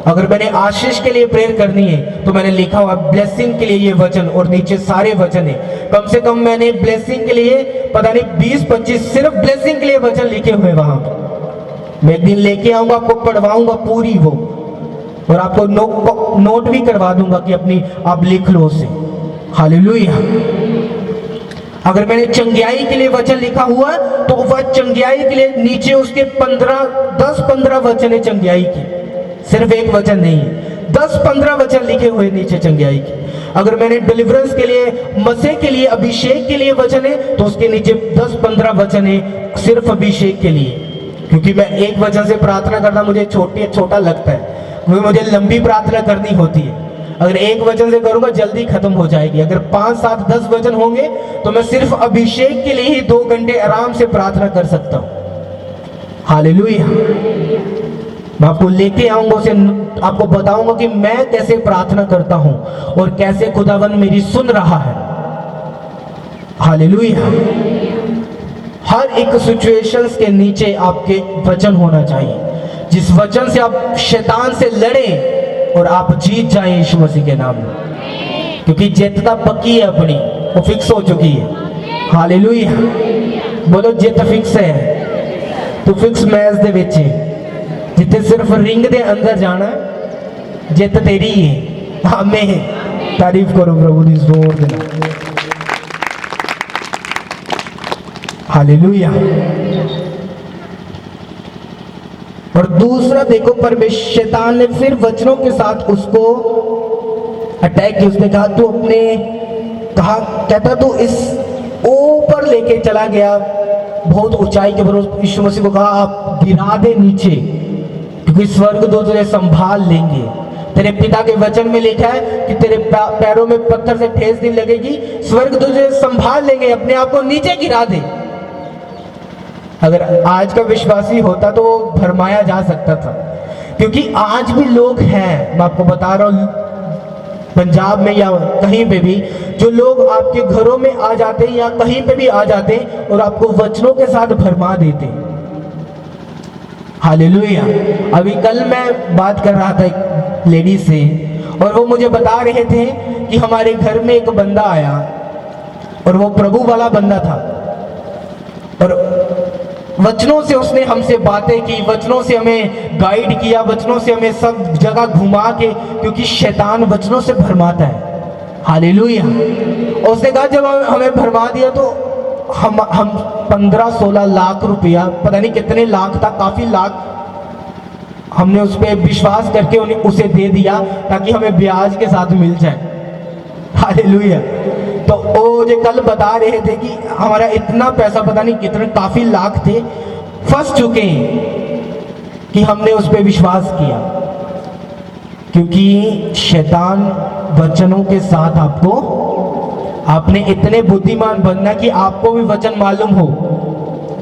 Speaker 1: अगर मैंने आशीष के लिए प्रेयर करनी है तो मैंने लिखा हुआ ब्लेसिंग के लिए ये वचन, और नीचे सारे वचन है। कम से कम मैंने ब्लेसिंग के लिए पता नहीं 20-25 सिर्फ ब्लेसिंग के लिए वचन लिखे हुए वहां। मैं एक दिन लेके आऊंगा, आपको पढ़वाऊंगा पूरी वो, और आपको नोट भी करवा दूंगा कि अपनी आप लिख लो उसे। हालेलुया। अगर मैंने चंगियाई के लिए वचन लिखा हुआ तो वह चंगियाई के लिए नीचे उसके 10-15 वचन है चंगियाई के, सिर्फ एक वचन नहीं है, 10-15 वचन लिखे हुए नीचे चंगियाई के। अगर मैंने डिलीवरेंस के लिए, मसीह के लिए, अभिषेक के लिए वचन है तो उसके नीचे 10-15 वचन है सिर्फ अभिषेक के लिए। क्योंकि मैं एक वचन से प्रार्थना करना मुझे छोटा लगता है, क्योंकि मुझे लंबी प्रार्थना करनी होती है। अगर एक वचन से करूंगा जल्दी खत्म हो जाएगी। अगर 5-7-10 वचन होंगे तो मैं सिर्फ अभिषेक के लिए ही 2 घंटे आराम से प्रार्थना कर सकता हूं। हालेलुया। मैं आपको लेके आऊंगा, उसे आपको बताऊंगा कि मैं कैसे प्रार्थना करता हूं और कैसे खुदावन मेरी सुन रहा है। हालेलुया। हर एक सिचुएशंस के नीचे आपके वचन होना चाहिए, जिस वचन से आप शैतान से लड़े और आप जीत जाएं यीशु मसीह के नाम में। क्योंकि जितता पक्की है अपनी, वो फिक्स हो चुकी है। हालेलुया। बोलो जित फिक्स है। तू फिक्स मैच दे विच जिते सिर्फ रिंग दे अंदर जाना, जित तेरी है। आमीन। तारीफ करो प्रभु दी जोर दे नाल। हालेलुया। और दूसरा देखो, परमेश्वर शैतान ने फिर वचनों के साथ उसको अटैक किया। उसने कहा तू कहता तू इस ऊपर लेके चला गया, बहुत ऊंचाई के ऊपर। यीशु मसीह को कहा आप गिरा दे नीचे, क्योंकि स्वर्गदूत तुझे संभाल लेंगे। तेरे पिता के वचन में लिखा है कि तेरे पैरों में पत्थर से ठेस नहीं लगेगी, स्वर्गदूत तुझे संभाल लेंगे। अपने आप को नीचे गिरा दे। अगर आज का विश्वासी होता तो भरमाया जा सकता था, क्योंकि आज भी लोग हैं, मैं आपको बता रहा हूं पंजाब में या कहीं पे भी, जो लोग आपके घरों में आ जाते हैं या कहीं पे भी आ जाते हैं और आपको वचनों के साथ भरमा देते हैं। हालेलुया। अभी कल मैं बात कर रहा था एक लेडी से और वो मुझे बता रहे थे कि हमारे घर में एक बंदा आया और वो प्रभु वाला बंदा था और वचनों से उसने हमसे बातें की, वचनों से हमें गाइड किया, वचनों से हमें सब जगह घुमा के, क्योंकि शैतान वचनों से भरमाता है। हालेलुया। उसने कहा जब हमें भरमा दिया तो हम 15-16 लाख रुपया, पता नहीं कितने लाख था, काफी लाख हमने उस पर विश्वास करके उसे दे दिया ताकि हमें ब्याज के साथ मिल जाए। हालेलुया। तो वो जो कल बता रहे थे कि हमारा इतना पैसा, पता नहीं कितने, काफी लाख थे, फंस चुके हैं कि हमने उस पर विश्वास किया, क्योंकि शैतान वचनों के साथ आपने इतने बुद्धिमान बनना कि आपको भी वचन मालूम हो।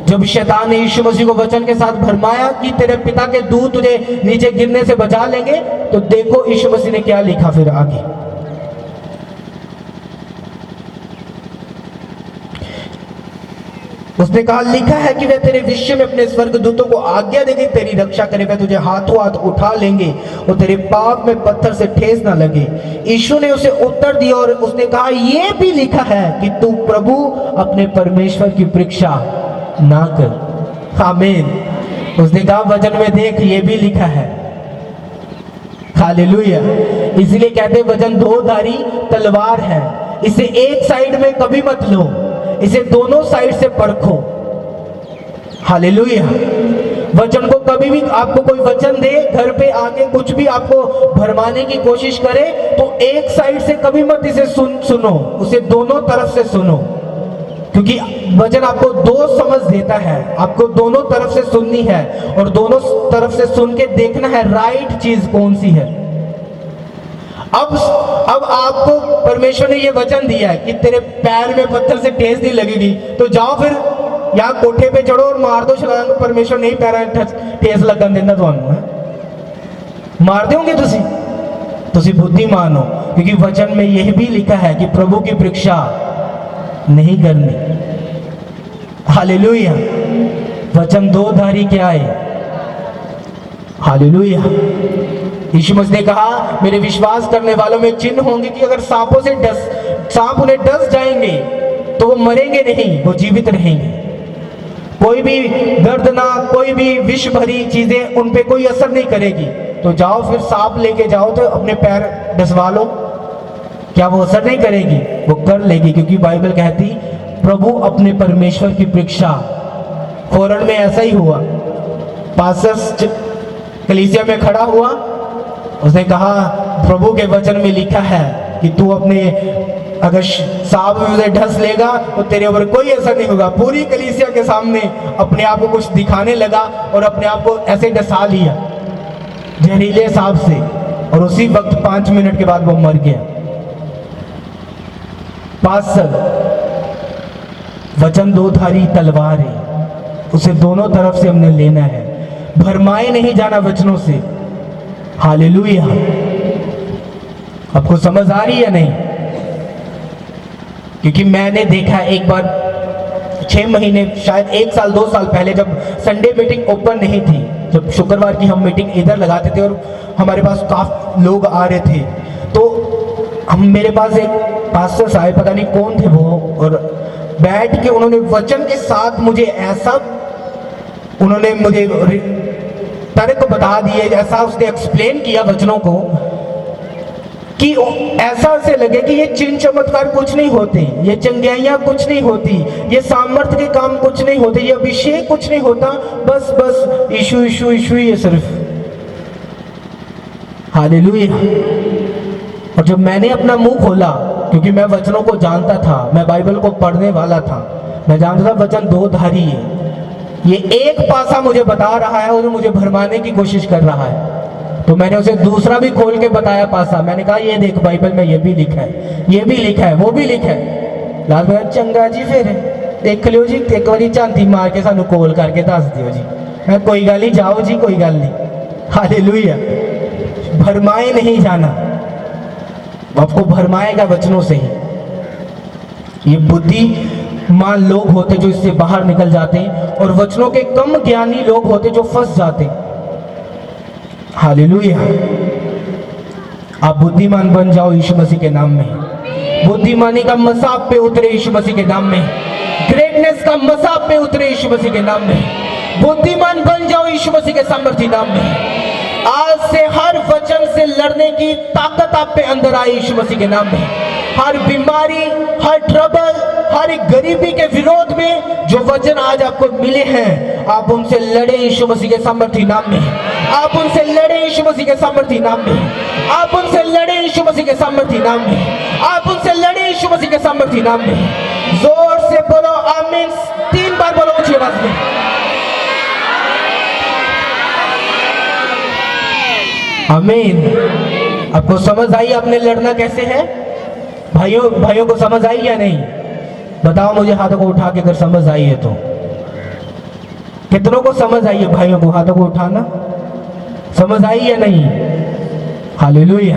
Speaker 1: जब शैतान ने यीशु मसीह को वचन के साथ भरमाया कि तेरे पिता के दूत तुझे नीचे गिरने से बचा लेंगे, तो देखो यीशु मसीह ने क्या लिखा फिर आगे। उसने कहा, लिखा है कि वे तेरे विषय में अपने स्वर्गदूतों को आज्ञा देंगे, तेरी रक्षा करे, वे तुझे हाथों हाथ उठा लेंगे और तेरे पाँव में पत्थर से ठेस ना लगे। यीशु ने उसे उत्तर दिया और उसने कहा, यह भी लिखा है कि तू प्रभु अपने परमेश्वर की परीक्षा ना कर। आमीन। उसने कहा, वचन में देख, ये भी लिखा है। हालेलुया। इसलिए कहते वचन दो-धारी तलवार है, इसे एक साइड में कभी मत लो, इसे दोनों साइड से परखो। हालेलुया। वचन को कभी भी आपको कोई वचन दे, घर पे आके कुछ भी आपको भरमाने की कोशिश करे, तो एक साइड से कभी मत इसे सुनो, उसे दोनों तरफ से सुनो, क्योंकि वचन आपको दो समझ देता है। आपको दोनों तरफ से सुननी है और दोनों तरफ से सुन के देखना है राइट चीज कौन सी है। अब आपको परमेश्वर ने ये वचन दिया है कि तेरे पैर में पत्थर से ठेस नहीं लगेगी, तो जाओ फिर यहाँ कोठे पे चढ़ो और मार दो छलांग। परमेश्वर नहीं पैर में ठेस लगन देना, तो मार दोगे तुसी बुद्धिमान हो, क्योंकि वचन में यह भी लिखा है कि प्रभु की परीक्षा नहीं करनी। हालेलुया। वचन दो-धारी क्या है? हालेलुया। यीशु मसीह ने कहा, मेरे विश्वास करने वालों में चिन्ह होंगे कि अगर सांप उन्हें डस जाएंगे तो वो मरेंगे नहीं, वो जीवित रहेंगे। कोई भी दर्दनाक, कोई भी विष भरी चीजें उन पे कोई असर नहीं करेगी। तो जाओ फिर सांप लेके जाओ तो अपने पैर डसवा लो, क्या वो असर नहीं करेगी? वो कर लेगी, क्योंकि बाइबल कहती प्रभु अपने परमेश्वर की परीक्षा। फौरन में ऐसा ही हुआ। पास्टर कलीसिया में खड़ा हुआ, उसने कहा, प्रभु के वचन में लिखा है कि तू अपने, अगर सांप में ढस लेगा तो तेरे ऊपर कोई असर नहीं होगा। पूरी कलीसिया के सामने अपने आप को कुछ दिखाने लगा और अपने आप को ऐसे डसा लिया जहरीले सांप से, और उसी वक्त 5 मिनट के बाद वो मर गया। पास्टर, वचन दो-धारी तलवार है, उसे दोनों तरफ से हमने लेना है, भरमाए नहीं जाना वचनों से। हालेलुया। आपको समझ आ रही है नहीं? क्योंकि मैंने देखा एक बार 6 महीने, शायद 1 साल 2 साल पहले, जब संडे मीटिंग ओपन नहीं थी, जब शुक्रवार की हम मीटिंग इधर लगाते थे और हमारे पास काफी लोग आ रहे थे, तो मेरे पास एक पास्टर साहब, पता नहीं कौन थे वो, और बैठ के उन्होंने वचन के साथ मुझे ऐसा, उन्होंने मुझे तर्क बता दिए, ऐसा उसने एक्सप्लेन किया वचनों को कि ऐसा से लगे कि ये चिन्ह चमत्कार कुछ नहीं होते, ये चंगियाइयाँ कुछ नहीं होती, ये सामर्थ्य के काम कुछ नहीं होते, ये अभिषेक कुछ नहीं होता, बस यीशु यीशु यीशु ही है सिर्फ। हालेलुया। और जब मैंने अपना मुंह खोला, क्योंकि मैं वचनों को जानता था, मैं बाइबल को पढ़ने वाला था, मैं जानता था वचन दो-धारी है, ये एक पासा मुझे बता रहा है और मुझे भरमाने की कोशिश कर रहा है। तो मैंने उसे दूसरा भी खोल के बताया पासा। मैंने कहा, ये देख बाइबल में ये भी लिखा है, ये भी लिखा है, वो भी लिखा है। लाल भाई, चंगा जी, फिर देख लियो जी, एक बारी झांती मार के सानू कॉल करके दस दियो जी। मैं, कोई गल नहीं, जाओ जी, कोई गल नहीं। हालेलुया। भरमाए नहीं जाना, आपको भरमाएगा वचनों से ही। ये बुद्धिमान लोग होते जो इससे बाहर निकल जाते हैं, और वचनों के कम ज्ञानी लोग होते जो फंस जाते। हालेलुया। आप बुद्धिमान बन जाओ यीशु मसीह के नाम में। बुद्धिमानी का मसाब पे उतरे यीशु मसीह के नाम में। ग्रेटनेस का मसाब पे उतरे यीशु मसीह के नाम में। बुद्धिमान बन जाओ यीशु मसीह के सामर्थी नाम में। आज से हर वचन से लड़ने की ताकत आप पे अंदर आए यीशु मसीह के नाम में। हर बीमारी, हर ट्रबल, हर एक गरीबी के विरोध में जो वचन आज आपको मिले हैं, आप उनसे लड़े यीशु मसीह के सामर्थी नाम में। आप उनसे लड़े यीशु मसीह के सामर्थी नाम में। आप उनसे लड़े यीशु मसीह के सामर्थी नाम में। आप उनसे लड़े यीशु मसीह के सामर्थी नाम में। जोर से बोलो आमीन। 3 बार बोलो ऊंची आवाज में। आमीन। आपको समझ आई आपने लड़ना कैसे है? भाइयों को समझ आई या नहीं? बताओ मुझे हाथों को उठा के अगर समझ आई है तो। कितनों को समझ आई है? भाइयों को हाथों को उठाना। समझ आई या नहीं? हालेलुया।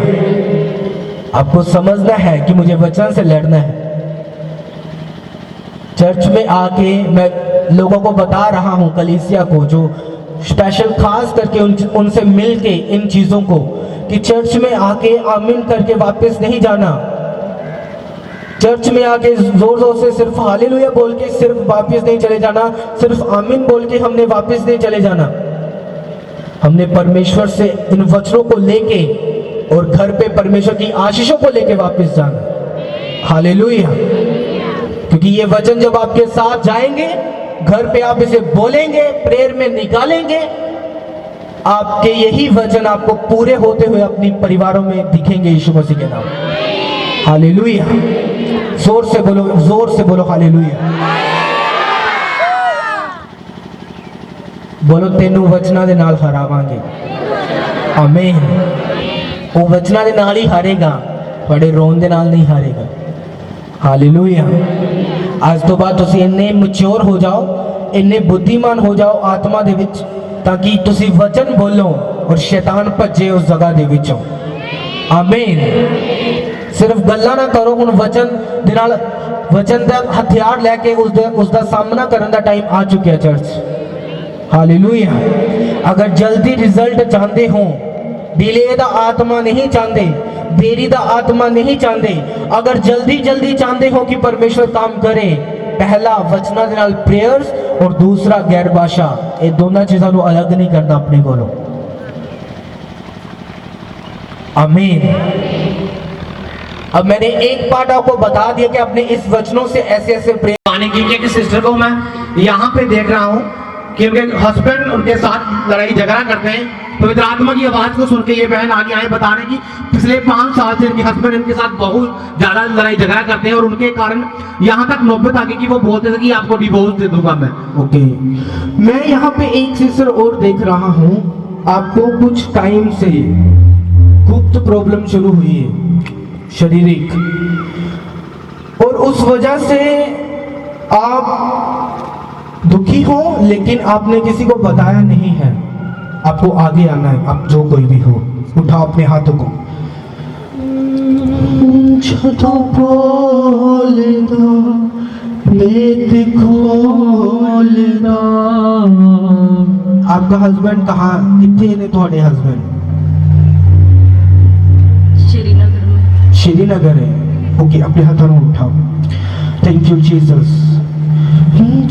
Speaker 1: आपको समझना है कि मुझे वचन से लड़ना है। चर्च में आके मैं लोगों को बता रहा हूं, कलीसिया को जो स्पेशल खास करके उनसे मिलके इन चीजों को, कि चर्च में आके आमीन करके वापस नहीं जाना। चर्च में आके जोर जोर से सिर्फ हालेलुया बोल के सिर्फ वापस नहीं चले जाना। सिर्फ आमीन बोल के हमने वापस नहीं चले जाना। हमने परमेश्वर से इन वचनों को लेके और घर पे परमेश्वर की आशीषों को लेके वापस जाना। हालेलुया। क्योंकि ये वचन जब आपके साथ जाएंगे, घर पे आप इसे बोलेंगे, प्रेयर में निकालेंगे, आपके यही वचन आपको पूरे होते हुए अपनी परिवारों में दिखेंगे यीशु मसीह के नाम। हालेलुया। जोर से बोलो हालेलुया। बोलो तेनू वचना दे नाल हरावांगे। आमीन। वो वचना दे नाल ही हारेगा, बड़े रोन दे नाल नहीं हारेगा। हालेलुया। आज तो बाद तुसी इन्ने मैच्योर हो जाओ, इन्ने बुद्धिमान हो जाओ आत्मा दे विच, ताकि तुसी वचन बोलो और शैतान भजे उस जगह दे विचों। आमीन। सिर्फ गल्ला ना करो, हुण वचन दे नाल वचन दा हथियार लेके उसका सामना करने का टाइम आ चुका है चर्च। हालेलुया। अगर जल्दी रिजल्ट चाहते हो, डिले दा आत्मा नहीं चाहते, देरी दा आत्मा नहीं चाहते, अगर जल्दी चाहते हो कि परमेश्वर काम करे, पहला वचना दे नाल प्रेयर्स और दूसरा गैर भाषा, ये दोनों चीजों को अलग नहीं करना अपने को। आमीन। अब मैंने एक पार्ट आपको बता दिया कि अपने इस वचनों से ऐसे ऐसे प्रेयर पाने की। कि सिस्टर को मैं यहाँ पे देख रहा हूँ कि उनके हस्बैंड उनके साथ लड़ाई झगड़ा करते हैं। पवित्र आत्मा की आवाज को सुन के ये बहन आगे आए बता रहे कि पिछले 5 साल से इनके हस्बैंड इनके साथ बहुत ज्यादा लड़ाई झगड़ा करते हैं, और उनके कारण यहाँ तक नौबत आ गई कि वो बोलते थे कि आपको डिवोर्स दे दूंगा मैं। ओके। मैं यहाँ पे एक सिस्टर और देख रहा हूँ, आपको कुछ टाइम से गुप्त प्रॉब्लम शुरू हुई है, शारीरिक, और उस वजह से आप दुखी हो, लेकिन आपने किसी को बताया नहीं है। आपको आगे आना है। आप जो कोई भी हो, उठाओ अपने हाथों को। छतो बोल दो, भेद खोल दो। आपका हस्बैंड कहाँ, कितने ने थोड़े हस्बैंड? श्रीनगर है। ओके, अपने हाथों में उठाओ। Thank you Jesus.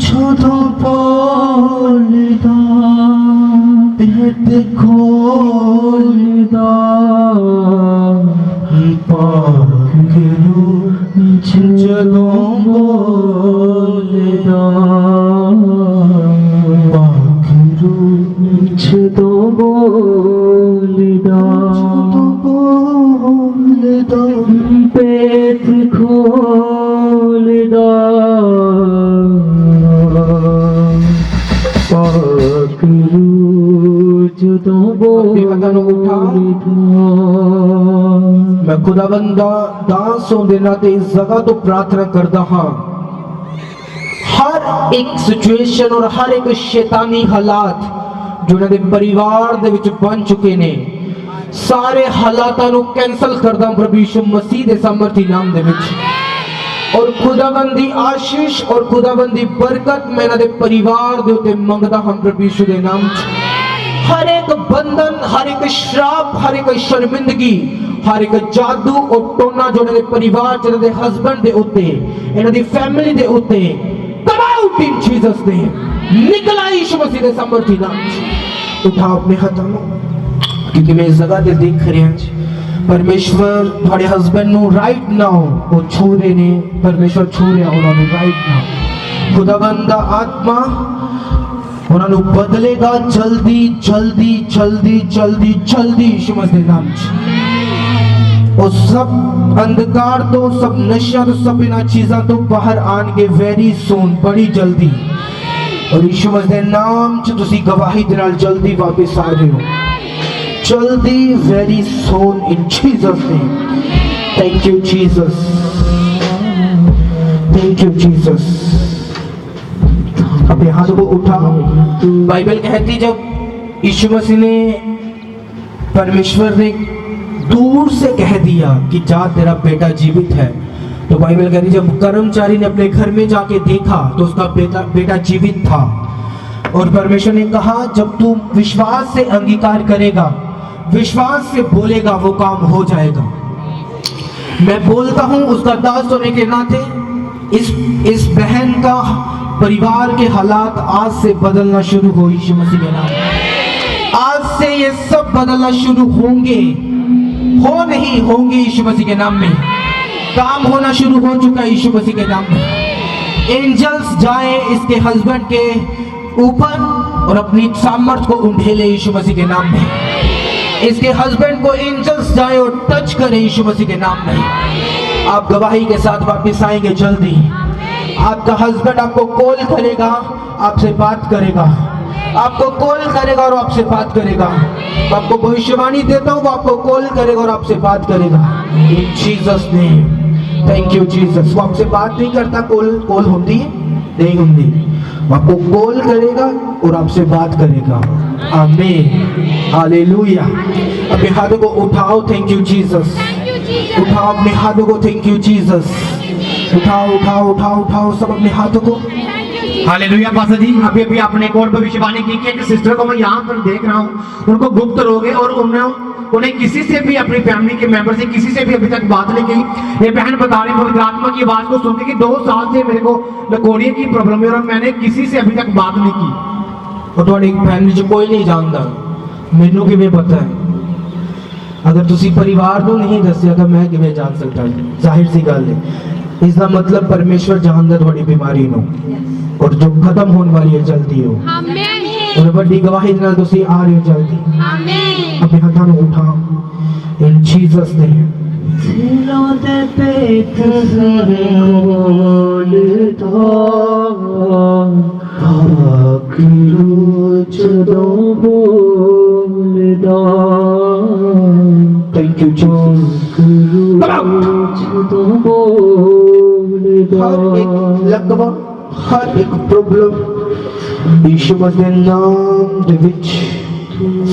Speaker 1: छतो बोल दो, भेद खोल दो, पाखरू चलो बोल दो, पाखरू छतो बोल दो, पेट खोल दो, मैं खुदाबंदा दास होने दे नाते इस जगह तो प्रार्थना करता हाँ, हर एक सिचुएशन और हर एक शैतानी हालात जो उन्होंने परिवार दे विच बन चुके ने, सारे हालातां नूं कैंसल करदा प्रभु यीशु मसीह दे सामर्थी नाम दे विच। और खुदाबंदी आशीष और खुदाबंदी बरकत मैंने दे परिवार दे उत्ते मंगदा हम प्रभु यीशु दे नाम च। हर एक बंधन, हर एक श्राप, हर एक शर्मिंदगी, हर एक जादू और टोना जो इन्हां दे परिवार च, इन्हां दे हस्बैंड दे उत्ते, इन्हां दी फैमिली दे उत्ते come out in Jesus name, निकला यीशु मसीह दे सामर्थी नाम च। उठाओ अपने हाथों क्योंकि मैं इस जगह ते देख रहा जी परमेश्वर थोड़े हस्बैंड नु राइट नाउ वो छू रहे ने, परमेश्वर छू रहा उन्होंने राइट नाउ। खुदाबंद आत्मा उन्होंने बदलेगा जल्दी जल्दी जल्दी जल्दी जल्दी यीशु मसीह के नाम च। और सब अंधकार तो, सब नशा तो, सब इन चीज़ों तो बाहर आने वेरी सून, बड़ी जल्दी। और यीशु मसीह के नाम च तुसी गवाही दे नाल जल्दी वापस आ रहे हो, जल्दी, very soon in Jesus name. Thank you Jesus, thank you Jesus. अपने हाथों को उठाओ। बाइबल कहती जब यीशु मसीह ने, परमेश्वर ने दूर से कह दिया कि जा तेरा बेटा जीवित है, तो बाइबल कहती जब कर्मचारी ने अपने घर में जाके देखा तो उसका बेटा जीवित था। और परमेश्वर ने कहा जब तू विश्वास से अंगीकार करेगा, विश्वास से बोलेगा, वो काम हो जाएगा। मैं बोलता हूं उसका दास होने के नाते इस बहन का परिवार के हालात आज से बदलना शुरू हो यीशु मसीह के नाम। आज से ये सब बदलना शुरू होंगे, हो नहीं होंगे यीशु मसीह के नाम में। काम होना शुरू हो चुका है यीशु मसीह के नाम में। एंजल्स जाए इसके हस्बैंड के ऊपर और अपनी सामर्थ को उंडेले यीशु मसीह के नाम में। इसके हस्बैंड को एंजल्स जाए और टच करे यीशु मसीह के नाम में। आप गवाही के साथ वापस आएंगे जल्दी। आपका हस्बैंड आपको कॉल करेगा, आपसे बात करेगा, आपको कॉल करेगा और आपसे बात करेगा। आपको भविष्यवाणी देता हूँ, वो आपको कॉल करेगा और आपसे बात करेगा इन Jesus name. Thank you Jesus. वो आपसे बात नहीं करता, कॉल होती है नहीं होती, वो आपको कॉल करेगा और आपसे बात करेगा। आमीन, हालेलुया। अपने हाथों को उठाओ, थैंक यू जीसस। उठाओ अपने हाथों को, थैंक यू जीसस। उठाओ उठाओ उठाओ उठाओ सब अपने हाथों को।
Speaker 6: हालेलुया। पास्टर जी अभी अभी आपने एक और भविष्यवाणी की कि एक सिस्टर को मैं यहाँ पर देख रहा हूँ, उनको गुप्त रोग है और उन्हें किसी से भी, अपनी फैमिली के मेंबर से किसी से भी अभी तक बात नहीं की। ये बहन बता रही पवित्र आत्मा की आवाज को सुनते कि 2 साल से मेरे को लकोड़िया की प्रॉब्लम है और मैंने किसी से अभी तक बात नहीं की।
Speaker 1: और थोड़ी फैमिली जो कोई नहीं जानता, मैनू किवें पता है? अगर तुसी परिवार को नहीं दसिया तो मैं किवें जान सकता? जाहिर सी गल है। इसका मतलब परमेश्वर जानदा थोड़ी बीमारी नो और जो खत्म होने वाली है जल्दी हो। और बड़ी गवाही नाल तुसी आ रहे हो जल्दी। अपने हाथों को उठाओ in Jesus name. Thank you Jesus. हर एक लगवा, हर एक प्रॉब्लम यीशु मसीह के नाम दे विच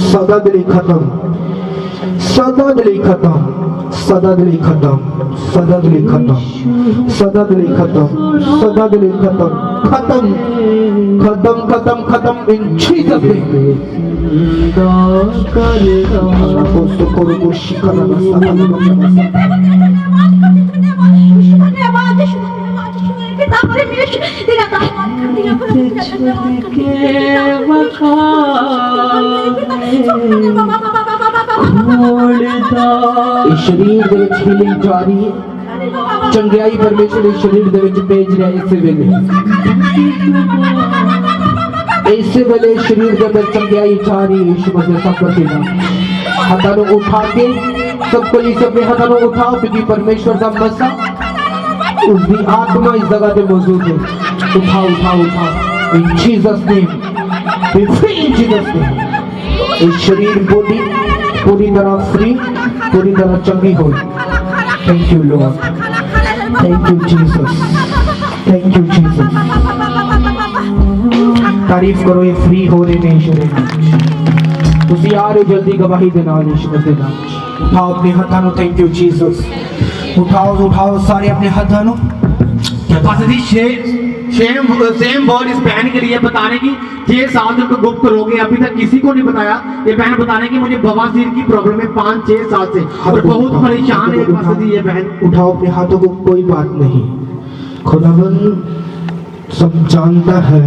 Speaker 1: सदा दे खत्म, सदा दे खत्म, सदा दे खत्म, सदा दे खत्म, सदा दे खत्म, सदा दे खत्म, खत्म खत्म खत्म खत्म इन जीसस नेम। शरीर दे विच हीलिंग जारी है, चंगाई परमेश्वर इस शरीर दे विच भेज रहा है। इसे वेले शरीर के अंदर चंगाई जारी यीशु मसीह सब करते हैं। हाथों को उठा के सबको इस अपने हाथों को उठाओ क्योंकि परमेश्वर का मसा उसकी आत्मा इस जगह पे मौजूद है। उठाओ उठाओ उठाओ in Jesus name, B free in Jesus name. इस शरीर बॉडी पूरी तरह फ्री, पूरी तरह चंगी हो। Thank you Lord, thank you Jesus, thank you Jesus. तारीफ करो ये फ्री हो रहे ने यीशु दे नाम। तुसी आ रहे जल्दी गवाही दे नाल यीशु मसीह दे नाम। उठाओ अपने हाथों, थैंक यू जीसस। उठाओ उठाओ सारे अपने हाथों,
Speaker 6: पास जी सेम वर्ड इस बहन के लिए बताने की 6 साल से उनको गुप्त रोग है, अभी तक किसी को नहीं बताया। ये बहन बताने की मुझे बवासीर की प्रॉब्लम है 5-6 साल से और बहुत परेशान है पास जी ये बहन।
Speaker 1: उठाओ अपने हाथों को, कोई बात नहीं, खुदावन सब जानता है,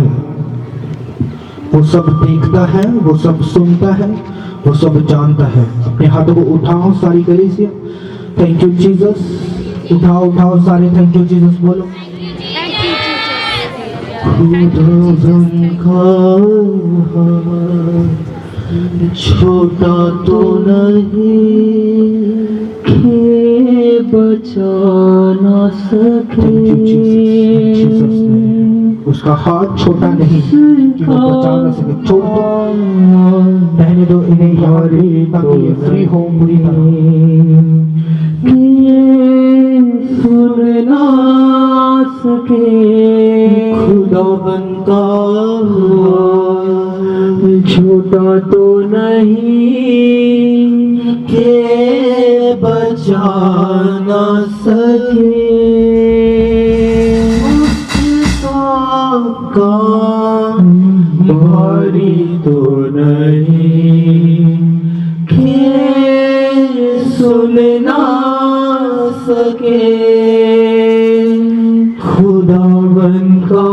Speaker 1: वो सब देखता है, वो सब सुनता है, वो सब जानता है। अपने हाथों को उठाओ सारी गली से, थैंक यू जीसस। उठाओ सारे, थैंक यू जीसस बोलो। खुदावन का छोटा तो नहीं के बचा ना सके, उसका हाथ छोटा नहीं कि वो बचा ना सके। छोड़ दो, रहने दो इन्हें यहाँ ताकि ये फ्री हो पूरी तरह। सुन ना सके खुदावन का छोटा तो नहीं के बचा ना सके, उसका काम भारी तो नहीं के सुन ना सके खुदावन का।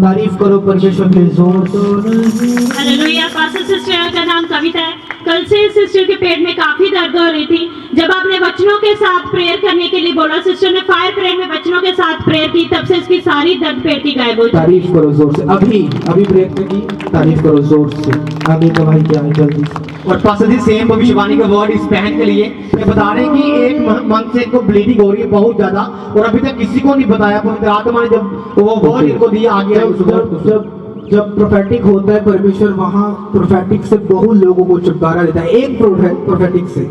Speaker 1: तारीफ करो परमेश्वर के जोर तो नहीं।
Speaker 2: हालेलुया। पास्टर सिस्टर का नाम कविता है। कल से सिस्टर के पेट में काफी दर्द हो रही थी। जब आपने वचनों के साथ प्रेयर करने के लिए बोला, सिस्टर ने फायर प्रेयर में वचनों के साथ प्रेयर की, तब से इसकी सारी दर्द पेट की गायब हो गई।
Speaker 1: तारीफ करो जोर से, अभी प्रेयर की तारीफ करो जोर से। आगे का भाई क्या है जल्दी से।
Speaker 6: और पास जी सेम भविष्यवाणी का वर्ड इस बहन के लिए ये बता रहे हैं कि 1 मंथ से इनको ब्लीडिंग हो रही है बहुत ज्यादा और अभी तक किसी को नहीं बताया। पवित्र आत्मा ने जब वो वर्ड इनको दिया आगे
Speaker 1: जब प्रोफेटिक होता है परमेश्वर वहाँ प्रोफेटिक से बहुत लोगों को छुटकारा देता है। एक प्रोफेटिक से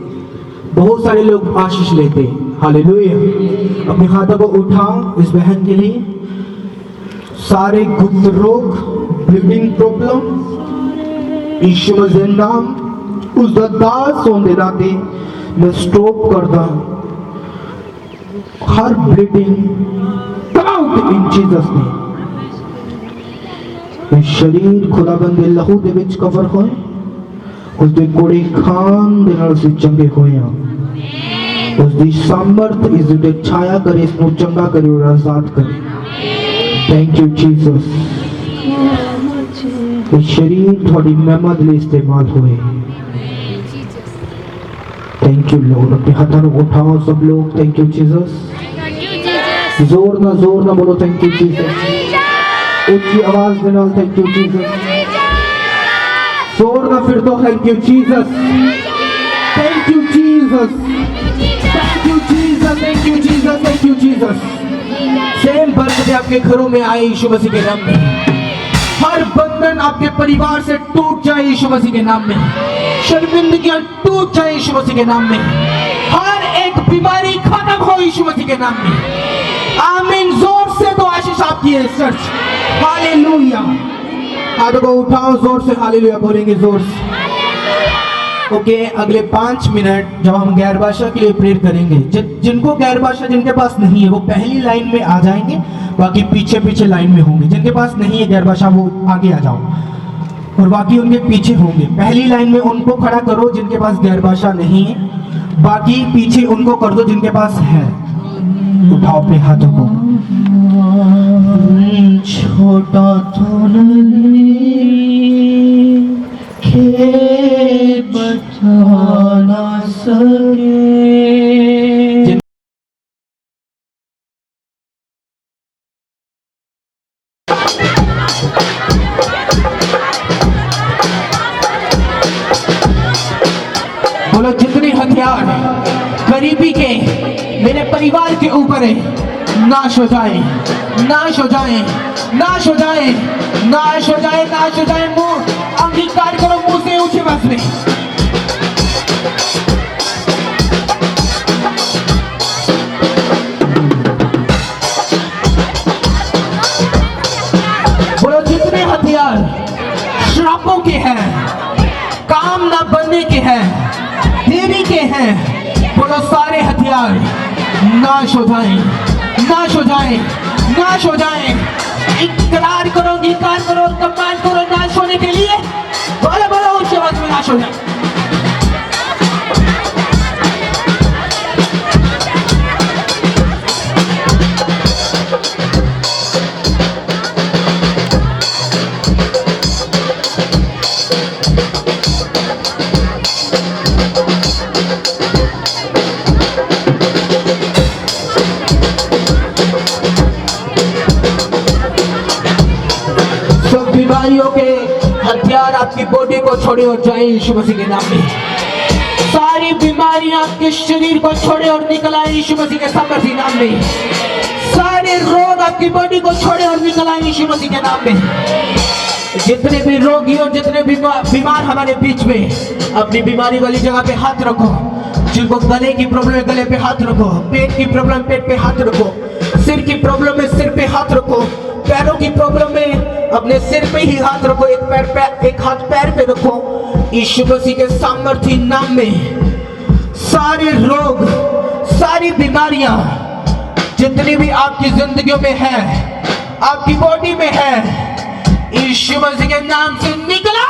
Speaker 1: बहुत सारे लोग आशीष लेते हैं। हालेलुया। अपने हाथों को उठाओ इस बहन के लिए। सारे गुप्त रोग, ब्लीडिंग प्रॉब्लम यीशु मसीह नाम उस दास होने नाते मैं स्टॉप करता हूँ हर bleeding out in Jesus name. शरीर खुदाबंद दे लहू दे विच कवर होए, उस दे कोड़े खान दे नाल से चंगे होए आ। उस दी सामर्थ इस दे छाया करे, इस नु चंगा करे और आजाद करे। Thank you Jesus. ये शरीर थोड़ी मेहमत ले इस्तेमाल होए। Thank you Lord. अपने हाथों को उठाओ सब लोग। Thank you Jesus. जोर ना बोलो थैंक यू जीसस। ऊंची आवाज देना थैंक यू जीसस। जोर ना फिर दो thank you Jesus. Thank you Jesus. Thank you Jesus. Thank you Jesus. Thank you Jesus. सेम बरकतें आपके घरों में आए यीशु मसीह के नाम में। हर बंधन आपके परिवार से टूट जाए यीशु मसीह के नाम में। शर्मिंदगियां टूट जाए यीशु मसीह के नाम में। हर एक बीमारी खत्म हो यीशु मसीह के नाम में। आमीन। जोर से तो आशीष आपकी है चर्च। हालेलुया। हाथों को उठाओ जोर से हालेलुया बोलेंगे जोर से। ओके अगले 5 मिनट जब हम गैर भाषा के लिए प्रेयर करेंगे, जिनको गैर भाषा जिनके पास नहीं है वो पहली लाइन में आ जाएंगे, बाकी पीछे पीछे लाइन में होंगे। जिनके पास नहीं है गैर भाषा वो आगे आ जाओ और बाकी उनके पीछे होंगे। पहली लाइन में उनको खड़ा करो जिनके पास गैर भाषा नहीं है, बाकी पीछे उनको कर दो जिनके पास है। उठाओ अपने हाथों को। छोटा तो नहीं के बचा ना सके। बोलो जितने हथियार गरीबी के मेरे परिवार के ऊपर है नाश हो जाए, नाश हो जाए, नाश हो जाए, नाश हो जाए, नाश हो जाए। मुंह अंगीकार करो मुंह से ऊंचे बस में। बोलो जितने हथियार श्रापों के हैं, काम ना बनने के हैं, देरी के हैं, बोलो सारे हथियार नाश हो जाएं, नाश हो जाए, नाश हो जाए। इकरार करो, इंकार करो, कमांड करो नाश होने के लिए। बोलो बोलो ऊंची आवाज में नाश हो जाए। सब बीमारियों के हथियार आपकी बॉडी को छोड़े और जाए यीशु मसीह के नाम में। सारी बीमारियां आपके शरीर को छोड़े और निकल आए यीशु मसीह के सामर्थ्य नाम में। सारे रोग आपकी बॉडी को छोड़े और निकल आए यीशु मसीह के नाम में। जितने भी रोगी और जितने भी बीमार हमारे बीच में, अपनी बीमारी वाली जगह पे हाथ रखो। जिनको गले की प्रॉब्लम है गले पे हाथ रखो, पेट की प्रॉब्लम पेट पे हाथ रखो, सिर की प्रॉब्लम है सिर पे हाथ रखो, पैरों की प्रॉब्लम में अपने सिर पे ही हाथ रखो, एक हाथ पैर पे रखो। यीशु मसीह के सामर्थ्य नाम में सारे रोग, सारी बीमारियां जितनी भी आपकी जिंदगियों में है, आपकी बॉडी में है, यीशु मसीह के नाम से निकलो,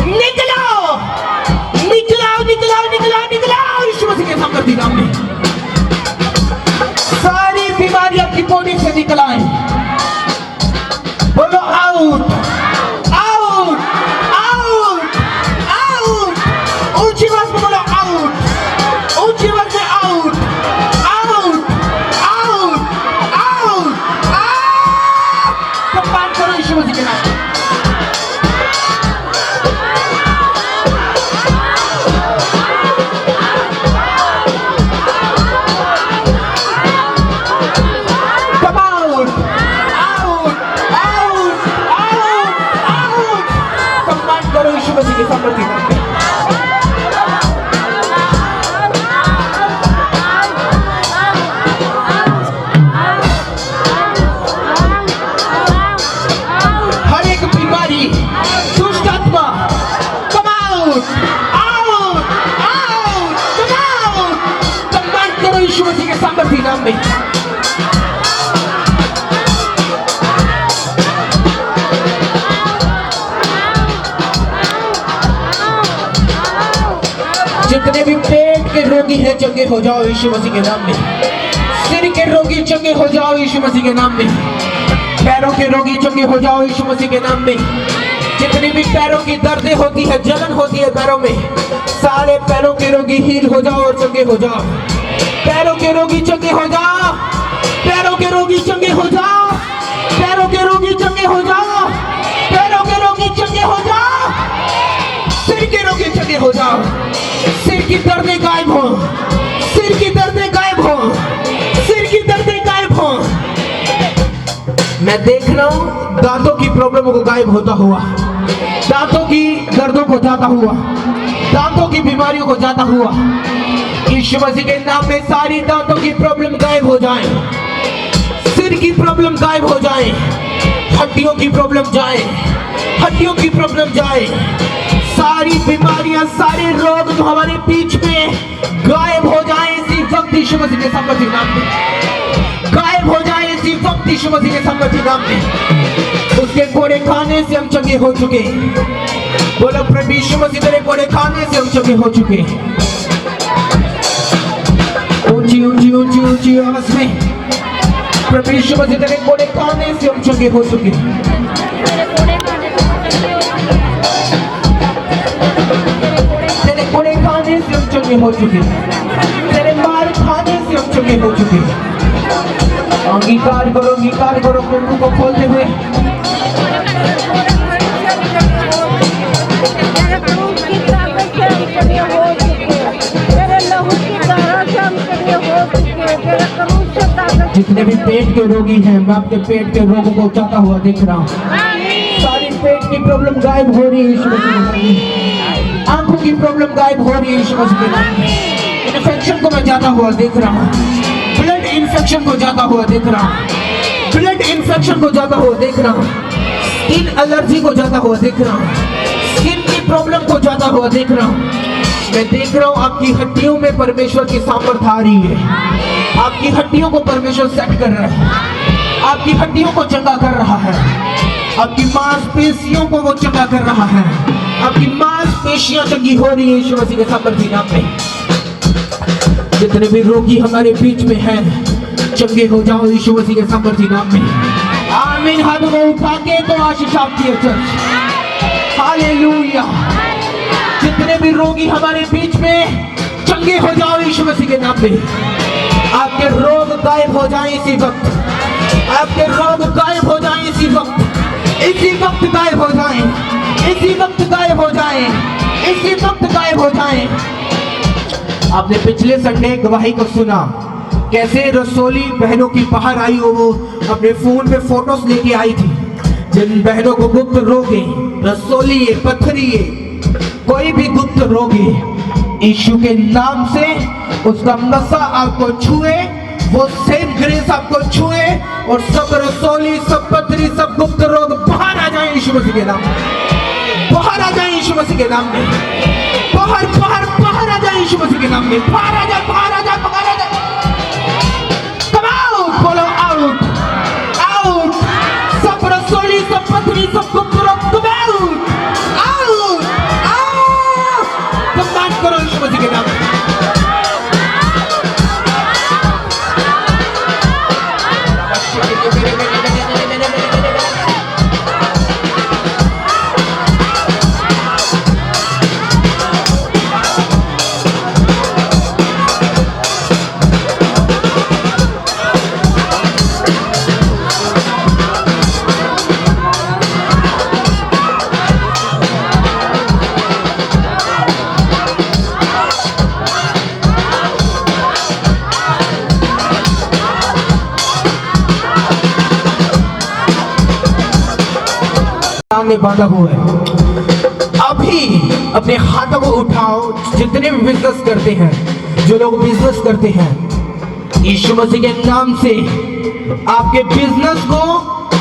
Speaker 1: निकलो, निकलो, निकलो, निकलो, निकलो यीशु मसीह के सामर्थ्य नाम में। सारी बीमारी आपकी बॉडी से निकल आए। बोलो आउट, आउट, आउट, आउट। ऊंची आवाज में बोलो आउट, ऊंची आवाज में out, out, out, out, out. Command करो यीशु मसीह के नाम में। हर एक बीमारी, दुष्ट आत्मा, come out, out, out, come out। Command करो यीशु मसीह के सामर्थ्य नाम में। जितने भी पेट के रोगी हैं चंगे हो जाओ यीशु मसीह के नाम में। सिर के रोगी चंगे हो जाओ यीशु मसीह के नाम में। पैरों के रोगी चंगे हो जाओ यीशु मसीह के नाम में। जितनी भी पैरों की दर्दें होती है, जलन होती है पैरों में, सारे पैरों के रोगी हील हो जाओ और चंगे हो जाओ। पैरों के रोगी चंगे हो जाओ, पैरों के रोगी चंगे हो जाओ, पैरों के रोगी चंगे हो जाओ, पैरों के रोगी चंगे हो जाओ, सिर के रोगी चंगे हो जाओ। सिर की दर्दें गायब हो, सिर की दर्दें गायब हो, सिर की दर्दें गायब हो। मैं देख रहा हूं दांतों की प्रॉब्लम को गायब होता हुआ, दांतों की दर्दों को जाता हुआ, दांतों की बीमारियों को जाता हुआ। यीशु मसीह के नाम में सारी दांतों की प्रॉब्लम गायब हो जाए, सिर की प्रॉब्लम गायब हो जाए, हड्डियों की प्रॉब्लम जाए, हड्डियों की प्रॉब्लम जाए। सारी बीमारियां, सारे रोग जो हमारे बीच में गायब हो जाए इसी वक्त यीशु मसीह के सामर्थ्य नाम में। गायब हो जाए इसी वक्त यीशु मसीह के सामर्थ्य नाम में। उसके कोड़े खाने से हम चंगे हो चुके। बोलो प्रभु यीशु मसीह तेरे कोड़े खाने से हम चंगे हो चुके। ऊंची ऊंची ऊंची ऊंची आवाज में प्रभु यीशु मसीह तेरे कोड़े खाने से हम चंगे हो चुके। तेरे कोड़े खाने से हम चंगे हो चुके, तेरे मार खाने से हम चंगे हो चुके। अंगीकार करो प्रभु को खोलते हुए। जितने भी पेट के रोगी हैं, मैं आपके पेट के रोगों को जाता हुआ देख रहा हूँ। सारी पेट की प्रॉब्लम गायब हो रही है यीशु मसीह के नाम में। आंखों की प्रॉब्लम गायब हो रही है यीशु मसीह के नाम में। इन्फेक्शन को मैं जाता हुआ देख रहा हूँ, ब्लड इन्फेक्शन को जाता हुआ देख रहा हूँ, ब्लड इन्फेक्शन को जाता हुआ देख रहा हूँ, स्किन एलर्जी को जाता हुआ देख रहा हूँ, स्किन की प्रॉब्लम को जाता हुआ देख रहा हूँ। मैं देख रहा हूँ आपकी हड्डियों में परमेश्वर की सामर्थ आ रही है। आपकी हड्डियों को परमेश्वर सेट कर रहा है, आपकी हड्डियों को चंगा कर रहा है, आपकी मांसपेशियों को वो चंगा कर रहा है, आपकी मांसपेशियां चंगी हो रही है यीशु मसीह के सामर्थी नाम में। जितने भी रोगी हमारे बीच में हैं, चंगे हो जाओ यीशु मसीह के सामर्थी नाम में। आमीन। हाथों को उठा के तो आशीष आपकी है चर्च। हालेलुया। जितने भी रोगी हमारे बीच में, चंगे हो जाओ यीशु मसीह के नाम में। आपके रोग गायब हो जाएं इसी वक्त, आपके रोग गायब हो जाएं इसी वक्त, इसी वक्त गायब हो जाएं, इसी वक्त गायब हो जाएं, इसी वक्त गायब हो जाएं। आपने पिछले संडे गवाही को सुना, कैसे रसोली बहनों की बाहर आई हो, वो अपने फोन पे फोटोज लेके आई थी। जिन बहनों को गुप्त रोग है, रसोली है, पत्थरी है, कोई भी गुप्त रोग है, यीशु के नाम से उसका नशा आपको छुए, वो सेम ग्रेस आपको छुए और सब रसोली, सब पथरी, सब गुप्त रोग बाहर आ जाए यीशु मसीह के नाम में। बाहर आ जाए यीशु मसीह के नाम में। बाहर बाहर बाहर आ जाए यीशु मसीह के नाम में। बाहर आ जाए, बाहर आ जाए, बाहर आ जाए। कम आउट, बोलो आउट, आउट। सब रसोली, सब पथरी, सब गुप्त रोग come out, out, out. Command करो यीशु मसीह के नाम में। में बांधा हुआ है। अभी अपने हाथों को उठाओ, जितने भी बिजनेस करते हैं, जो लोग बिजनेस करते हैं, यीशु मसीह के नाम से आपके बिजनेस को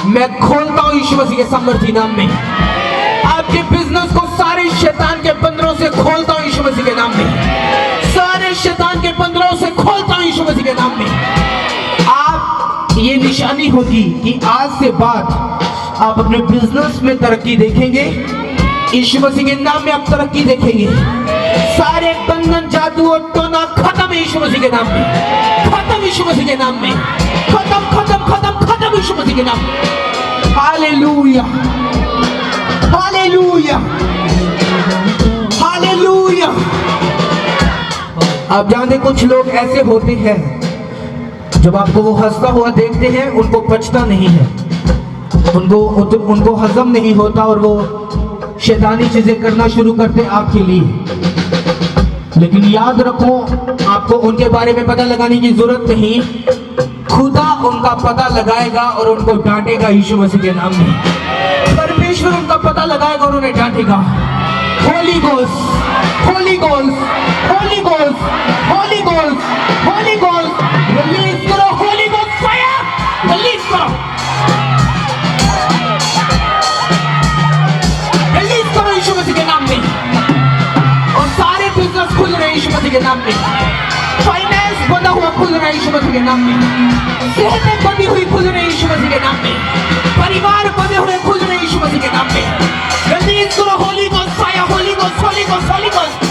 Speaker 1: मैं खोलता हूं यीशु मसीह के सामर्थी नाम में। आपके बिजनेस को सारे शैतान के बंदरों से खोलता हूं यीशु मसीह के नाम में। सारे शैतान के बंदरों से खोलता हूं यीशु मसीह के नाम में। आप, ये निशानी होगी कि आज से बाद आप अपने बिजनेस में तरक्की देखेंगे। यीशु मसीह के नाम में आप तरक्की देखेंगे। सारे बंधन, जादू और टोना खत्म यीशु मसीह के नाम में। खत्म यीशु मसीह के नाम में। खत्म खत्म खत्म खत्म यीशु मसीह के नाम में। Hallelujah, hallelujah, hallelujah. आप जानते, कुछ लोग ऐसे होते हैं, जब आपको वो हंसता हुआ देखते हैं, उनको पचता नहीं है, उनको हजम नहीं होता और वो शैतानी चीजें करना शुरू करते आपके लिए। लेकिन याद रखो, आपको उनके बारे में पता लगाने की जरूरत नहीं, खुदा उनका पता लगाएगा और उनको डांटेगा यीशु मसीह के नाम में। परमेश्वर उनका पता लगाएगा और उन्हें डांटेगा। Holy ghost, holy ghost, holy ghost, holy ghost, holy ghost, release करो, होली गोस्ट फायर रिलीज करो, रिलीज करो यीशु मसीह के नाम में। और सारे बिजनेस खुल रहे हैं यीशु मसीह के नाम में। फाइनेंस बंधा हुआ खुल रहा है यीशु मसीह के नाम में। सेहतें बंधी हुई खुल रही है यीशु मसीह के नाम में। परिवार बंधे हुए खुल रहे हैं यीशु मसीह के नाम में। रिलीज करो holy ghost fire, Holi ghost, holy ghost, holy ghost.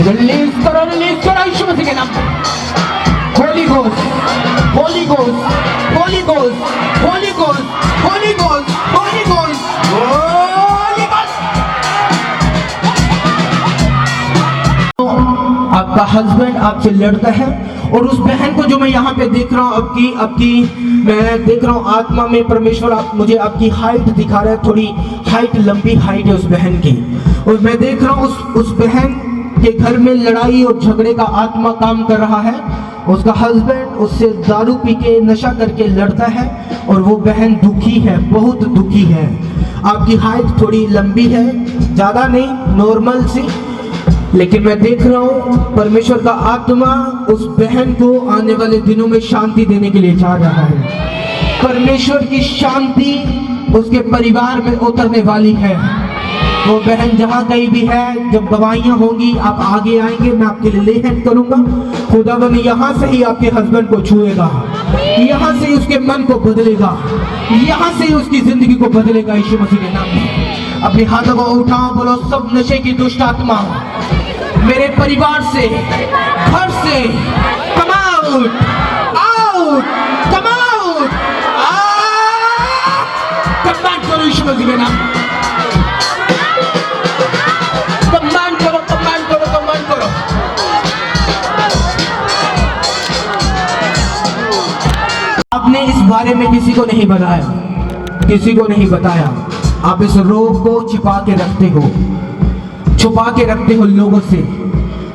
Speaker 1: Release करो यीशु मसीह के नाम में। Holi ghost, holy ghost, holy ghost, holy ghost, holy ghost, holy ghost, holy ghost. आपका हस्बैंड आपसे लड़ता है और उस बहन को जो मैं यहाँ पे देख रहा हूँ, आपकी मैं देख रहा हूँ आत्मा में परमेश्वर मुझे आपकी हाइट दिखा रहा है। थोड़ी हाइट, लंबी हाइट है उस बहन की, और मैं देख रहा हूँ उस बहन के घर में लड़ाई और झगड़े का आत्मा काम कर रहा है। उसका हस्बैंड उससे दारू पी के, नशा करके लड़ता है और वो बहन दुखी है, बहुत दुखी है। आपकी हाइट थोड़ी लंबी है, ज़्यादा नहीं, नॉर्मल सी, लेकिन मैं देख रहा हूँ परमेश्वर का आत्मा उस बहन को आने वाले दिनों में शांति देने के लिए जा रहा है। परमेश्वर की शांति उसके परिवार में उतरने वाली है। वो बहन जहाँ कहीं भी है, जब दवाइयाँ होंगी आप आगे आएंगे, मैं आपके लिए ले हैंड करूँगा। खुदावन यहाँ से ही आपके हस्बैंड को छुएगा, यहाँ से ही उसके मन को बदलेगा, यहाँ से ही उसकी जिंदगी को बदलेगा यीशु मसीह के नाम में। अपने हाथों को उठाओ, बोलो सब नशे की दुष्ट आत्मा मेरे परिवार से, घर से come out, out, come out, command करो यीशु मसीह के नाम। कमांड करो, कमांड करो, कमांड करो। आपने इस बारे में किसी को नहीं बताया, किसी को नहीं बताया। आप इस रोग को छिपा के रखते हो, छुपा के रखते हो लोगों से।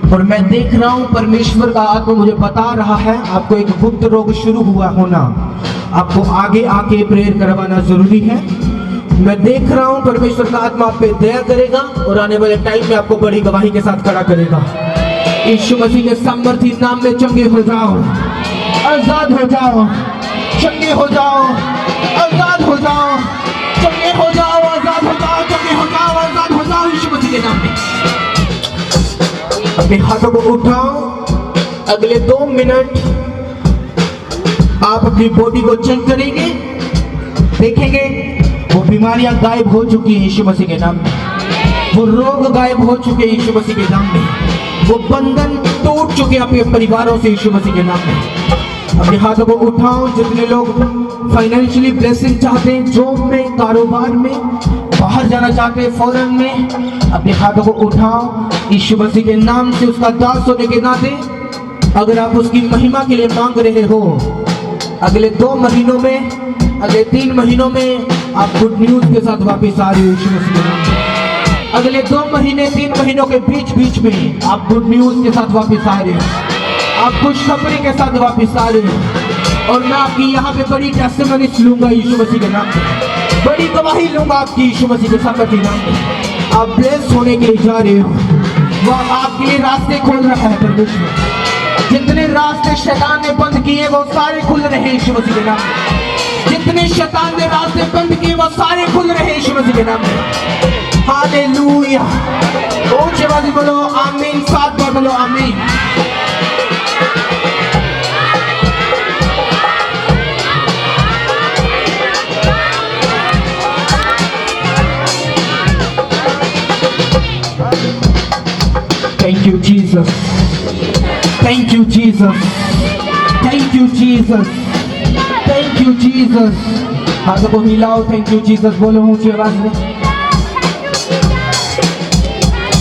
Speaker 1: और मैं देख रहा हूं परमेश्वर का आत्मा मुझे बता रहा है आपको एक गुप्त रोग शुरू हुआ होना, आपको आगे आके प्रेयर करवाना जरूरी है। मैं देख रहा हूं परमेश्वर का आत्मा आप पे दया करेगा और आने वाले टाइम में आपको बड़ी गवाही के साथ खड़ा करेगा। यीशु मसीह के सामर्थी नाम में चंगे हो जाओ, आजाद हो जाओ, चंगे हो जाओ, आजाद हो जाओ, चंगे हो जाओ, आजाद हो जाओ, चंगे हो जाओ, आजाद हो जाओ यीशु मसीह के नाम में। अपने हाथों को उठाओ। अगले 2 मिनट आप अपनी बॉडी को चेक करेंगे, देखेंगे वो बीमारियां गायब हो चुकी है यीशु मसीह के नाम में, वो रोग गायब हो चुके हैं यीशु मसीह के नाम में, वो बंधन टूट चुके हैं अपने परिवारों से यीशु मसीह के नाम में। अपने हाथों को उठाओ। जितने लोग फाइनेंशियली ब्लेसिंग चाहते हैं, जॉब में, कारोबार में, बाहर जाना चाहते हैं फॉरेन में, अपने हाथों को उठाओ। यीशु मसीह के नाम से उसका दास होने के नाते अगर आप उसकी महिमा के लिए मांग रहे हो, अगले 2 महीनों में, अगले 3 महीनों में आप गुड न्यूज के साथ वापस आ रहे हो यीशु मसीह के नाम से। अगले 2 महीने 3 महीनों के बीच बीच में आप गुड न्यूज के साथ वापस आ रहे हो, आप खुशखबरी के साथ वापस आ रहे हो। और मैं आपकी यहाँ पे बड़ी टेस्टिमनीज लूंगा यीशु मसीह के नाम से, बड़ी गवाही लूंगा आपकी यीशु मसीह के सामर्थ्य नाम में। आप ब्लेस होने के लिए जा रहे हो, वह आपके लिए रास्ते खोल रहा है परमेश्वर। जितने रास्ते शैतान ने बंद किए वो सारे खुल रहे हैं यीशु मसीह के नाम में। जितने शैतान ने रास्ते बंद किए वो सारे खुल रहे हैं यीशु मसीह के नाम में। हालेलुया। ऊंची आवाज में बोलो आमीन, 7 बार बोलो आमीन। Thank you Jesus, thank you Jesus, thank you Jesus, thank you Jesus। हाथों को हिलाओ, थैंक यू जीसस बोलो ऊंची आवाज में।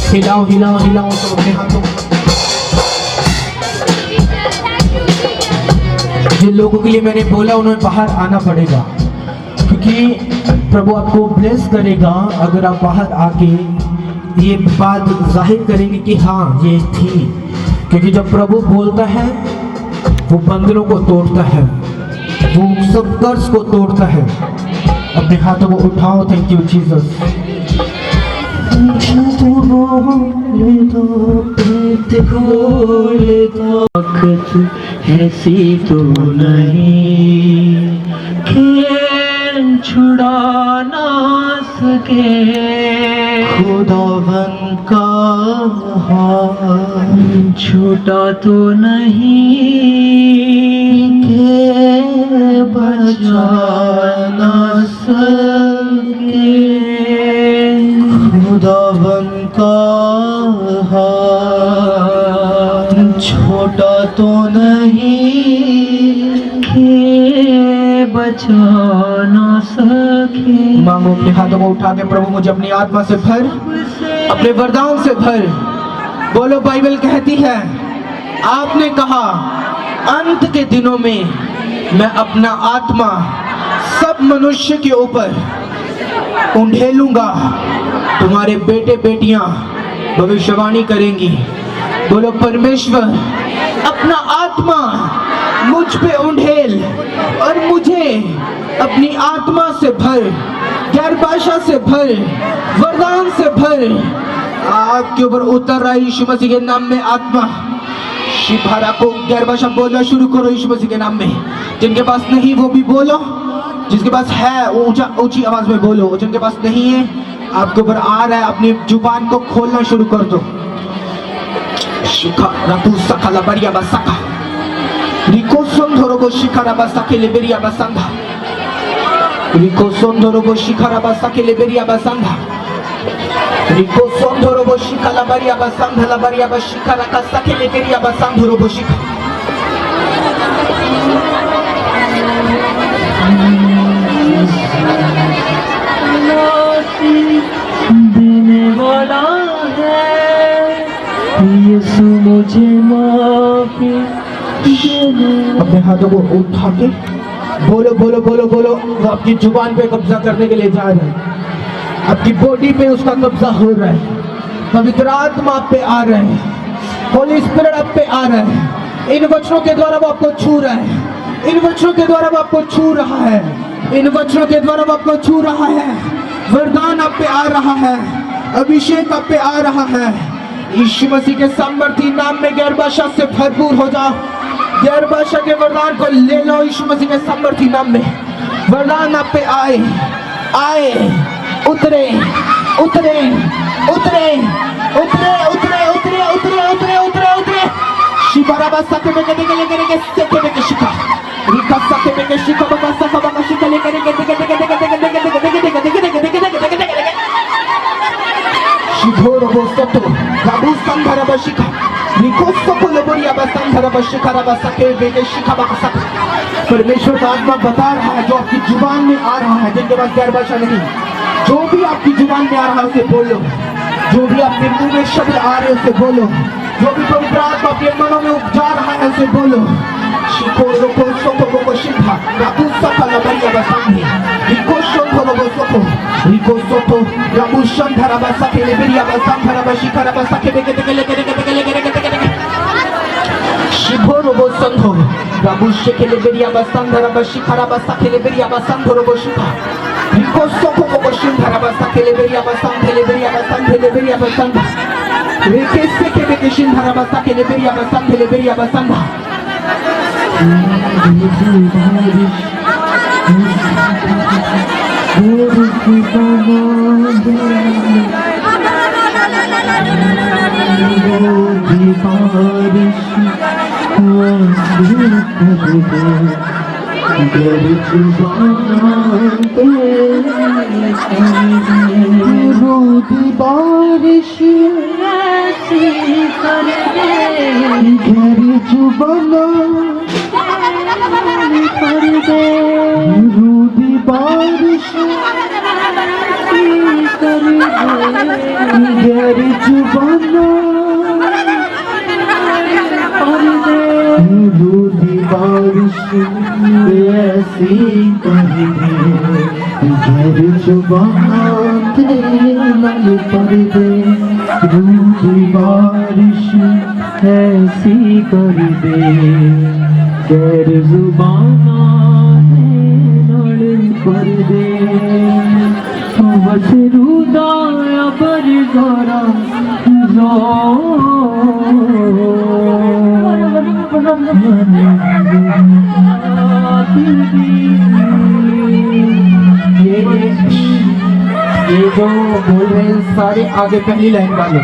Speaker 1: हिलाओ हिलाओ हिलाओ तो अपने हाथों। जिन लोगों के लिए मैंने बोला उन्हें बाहर आना पड़ेगा, क्योंकि प्रभु आपको ब्लेस करेगा अगर आप बाहर आके ये बात जाहिर करेंगे कि हाँ ये थी। क्योंकि जब प्रभु बोलता है वो बंदरों को तोड़ता है, वो सब कर्ज को तोड़ता है। अपने हाथों को उठाओ, थैंक यू जीसस।
Speaker 7: ऐसी तो नहीं खेल छुड़ा ना सके खुदावन का हाथ छूटा तो नहीं के बचा ना सके खुदावन का हाथ छोटा तो नहीं के बचा ना सके।
Speaker 1: मांगो, अपने हाथों को उठा के प्रभु मुझे अपनी आत्मा से भर, अपने वरदान से भर। बोलो बाइबल कहती है, आपने कहा अंत के दिनों में मैं अपना आत्मा सब मनुष्य के ऊपर उंडेलूंगा, तुम्हारे बेटे बेटियां भविष्यवाणी करेंगी। बोलो परमेश्वर अपना आत्मा मुझ पे उंडेल और मुझे अपनी आत्मा से भर, गैर भाषा से भर, वरदान से भर। आपके ऊपर उतर रहा है यीशु मसीह के नाम में आत्मा। शिभारा को गैर भाषा बोलना शुरू करो यीशु मसीह के नाम में। जिनके पास नहीं वो भी बोलो, जिसके पास है ऊंची आवाज में बोलो, जिनके पास नहीं है आपके ऊपर आ रहा है, अपनी जुबान को खोलना शुरू कर दो। शिखा रतु सखा लबरिया बसका रिको सोंधोरोबो शिखारा बसके लेबेरिया बसंधा रिको सोंधोरोबो शिखारा बसके लेबेरिया बसंधा रिको सोंधोरोबो शिखा लबरिया बसंधा लबरिया बशिखारा कसके लेबेरिया बसंधोरोबो शिखा
Speaker 7: देने वाला है यीशु मुझे माफी देने।
Speaker 1: अपने हाथों को उठा के बोलो बोलो बोलो बोलो। वो आपकी जुबान पे कब्जा करने के लिए जा रहे हैं, आपकी बॉडी पे उसका कब्जा हो रहा है। पवित्र आत्मा आप पे आ रहे हैं, होली स्पिरिट आप पे आ रहा है। इन वचनों के द्वारा वो आपको छू रहा है, इन वचनों के द्वारा वो आपको छू रहा है, इन वचनों के द्वारा वो आपको छू रहा है। वरदान आप पे आ रहा है, अभिषेक आप पे आ रहा है। यीशु मसीह के सामर्थी नाम में गैर भाषा से भरपूर हो जाओ। गैर भाषा के वरदान को ले लो। यीशु मसीह के सामर्थी नाम में वरदान आप पे आए आए उतरे उतरे उतरे उतरे उतरे उतरे उतरे उतरे उतरे उतरे शिबारा बसा के बेके देके लेके लेके सेके बेके शिखा रिका सके बेके शिखा बका सका बका शिखा लेके लेके देके देके देके देके देके देके देके देके देके देके देके देके देके देके शिखोरो बोसतो गाबू संधरा बशिखा रिको सको लबरिया बसंधरा बशिखा बसा के बेके शिखा बका सका। परमेश्वर का आत्मा बता रहा है, जो आपकी जुबान में आ रहा है, जिनके पास गैर भाषा नहीं, जो भी आपकी जुबान में आ रहा है उसे बोलो। जो भी आपके मुंह में शब्द आ रहे हैं उसे बोलो। जो भी पवित्र आत्मा आपके मनों में उपजा रहा है उसे बोलो। शिकोरो को सको को शिखा गाबू सका लबरिया बसंधे रिको शोधो को सको रिको सोतो गाबू संधरा बसा के लेबरिया बसंधरा बशिखा बसा के बेके देके लेके देके देके लेके देके देके शिभोरो बोसंधो गाबू शेके लेबरिया बसंधरा बशिखा बसा के लेबरिया बसंधरो बोशिखा रिको सोको को बोशिंधरा बसा के लेबरिया बसंधे लेबरिया बसंधे लेबरिया बसंधा रेके सेके बेके शिंधरा बसा के लेबरिया बसंधे लेबरिया बसंधा बारिश ऐसी कर दे घर जुबाना कर दे रूदी बारिश कर दे घर जुबाना कर दे रूदी बारिश ऐसी कर दे घर जुबाना लाल पर दे रूदी बारिश ऐसी कर दे गैर जुबाना लाल पर दे बस रूदा पर गोरा ये जो बोल रहे हैं सारे आगे पहली लाइन वाले,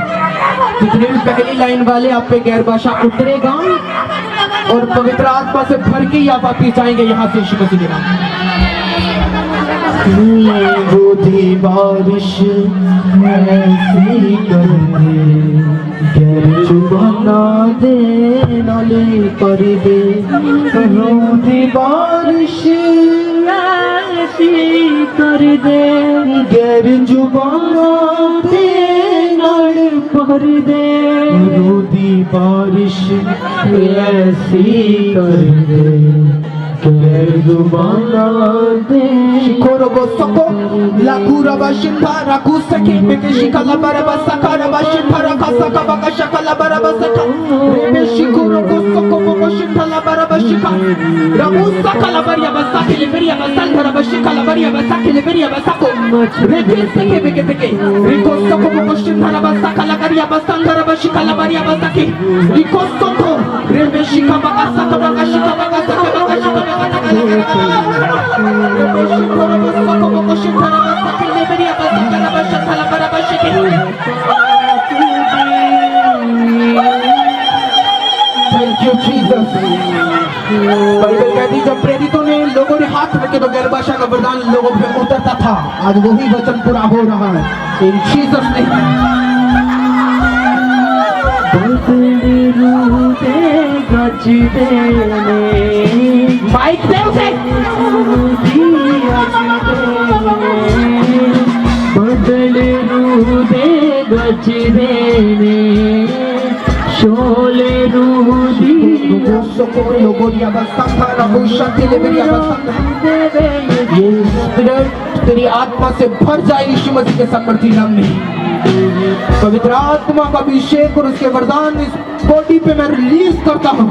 Speaker 1: जितने भी पहली लाइन वाले आप पे गैर भाषा उतरेगा और पवित्र आत्मा से भर के ही आप वापिस जाएंगे यहाँ से यीशु मसीह के नाम। रोधी बारिश ऐसी कर दे गैर जुबाना दे नाले कर दे रोधी बारिश ऐसी कर दे गैर जुबाना दे नाले कर दे रोधी बारिश ऐसी कर दे गैर जुबाना दे शिकोरो बोसको लाकुरा बाशिंधा राकू सके बेके शिकला बरबा सकारा बाशिंधा रखा सका बका शकला बरबा सका रेबे शिकोरो बोसको बोशिंधा ला बरबा शिका राकू सकला बरिया बसा के लेबरिया बसा धरा बशिकला बरिया बसा के लेबरिया बसा को रेबे सके बेके बेके रिको सको बोशिंधा ला बसा कला करिया बसा धरा बशिकला बरिया बसा के रिको सको रेबे शिका बका सका बका शिका बका सका बका शिका Shikoro जीसस। बाइबल कहती जब प्रेरितों ने लोगों ने हाथ रखे तो गैर भाषा का वरदान लोगों पे उतरता था। आज वही वचन पूरा हो रहा है इन जीसस ने। माइक दे उसे।
Speaker 7: बदले रूह दे गच देने शोले रूह दी
Speaker 1: ये स्पिरिट तेरी आत्मा से भर जाए यीशु मसीह के सामर्थी नाम में। पवित्र आत्मा का अभिषेक और उसके वरदान इस बॉडी पे मैं रिलीज करता हूँ।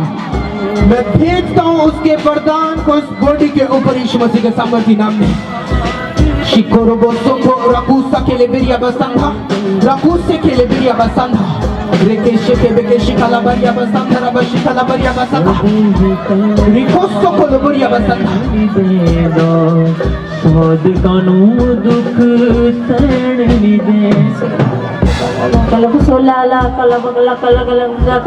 Speaker 1: मैं भेजता हूँ उसके वरदान को इस बॉडी के ऊपर यीशु मसीह के सामर्थी नाम में। शिकोरो बोसोको राकुसा के लेबेरिया बसंधा राकुसे के लेबेरिया बसंधा रेकेशे के बेकेशे कालाबरिया बसंधा रबशी कालाबरिया बसंधा रिकोसो को लेबेरिया बसंधा
Speaker 7: साध कानू दुख सहने दे।
Speaker 3: कलक सोलाला कलक कलक कलक कलक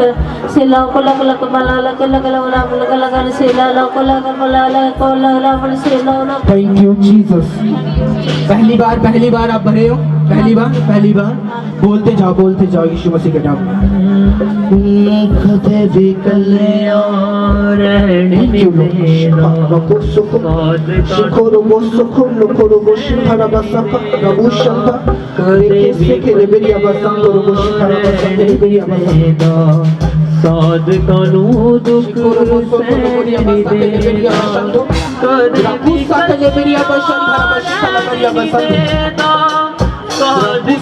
Speaker 3: सेला कलक कलक मलाला कलक कलक कलक कलक सेला कलक मलाला कलक सेला।
Speaker 1: Thank you Jesus. पहली बार आप भरे हो। पहली बार बोलते जाओ यीशु मसीह के नाम।
Speaker 7: कदे भी कल्याण रहने देना
Speaker 1: शिकोरो बोसोको लोकोरो बोशिखरा बसका रबुशंता रेकेशे के लेबेरिया बसंधा रबुशिखरा बसका लेबेरिया बसंधा
Speaker 7: साध कानू दुख सहने देना
Speaker 1: राकुसा के लेबेरिया बसंधा रबशी कालाबरिया बसंधा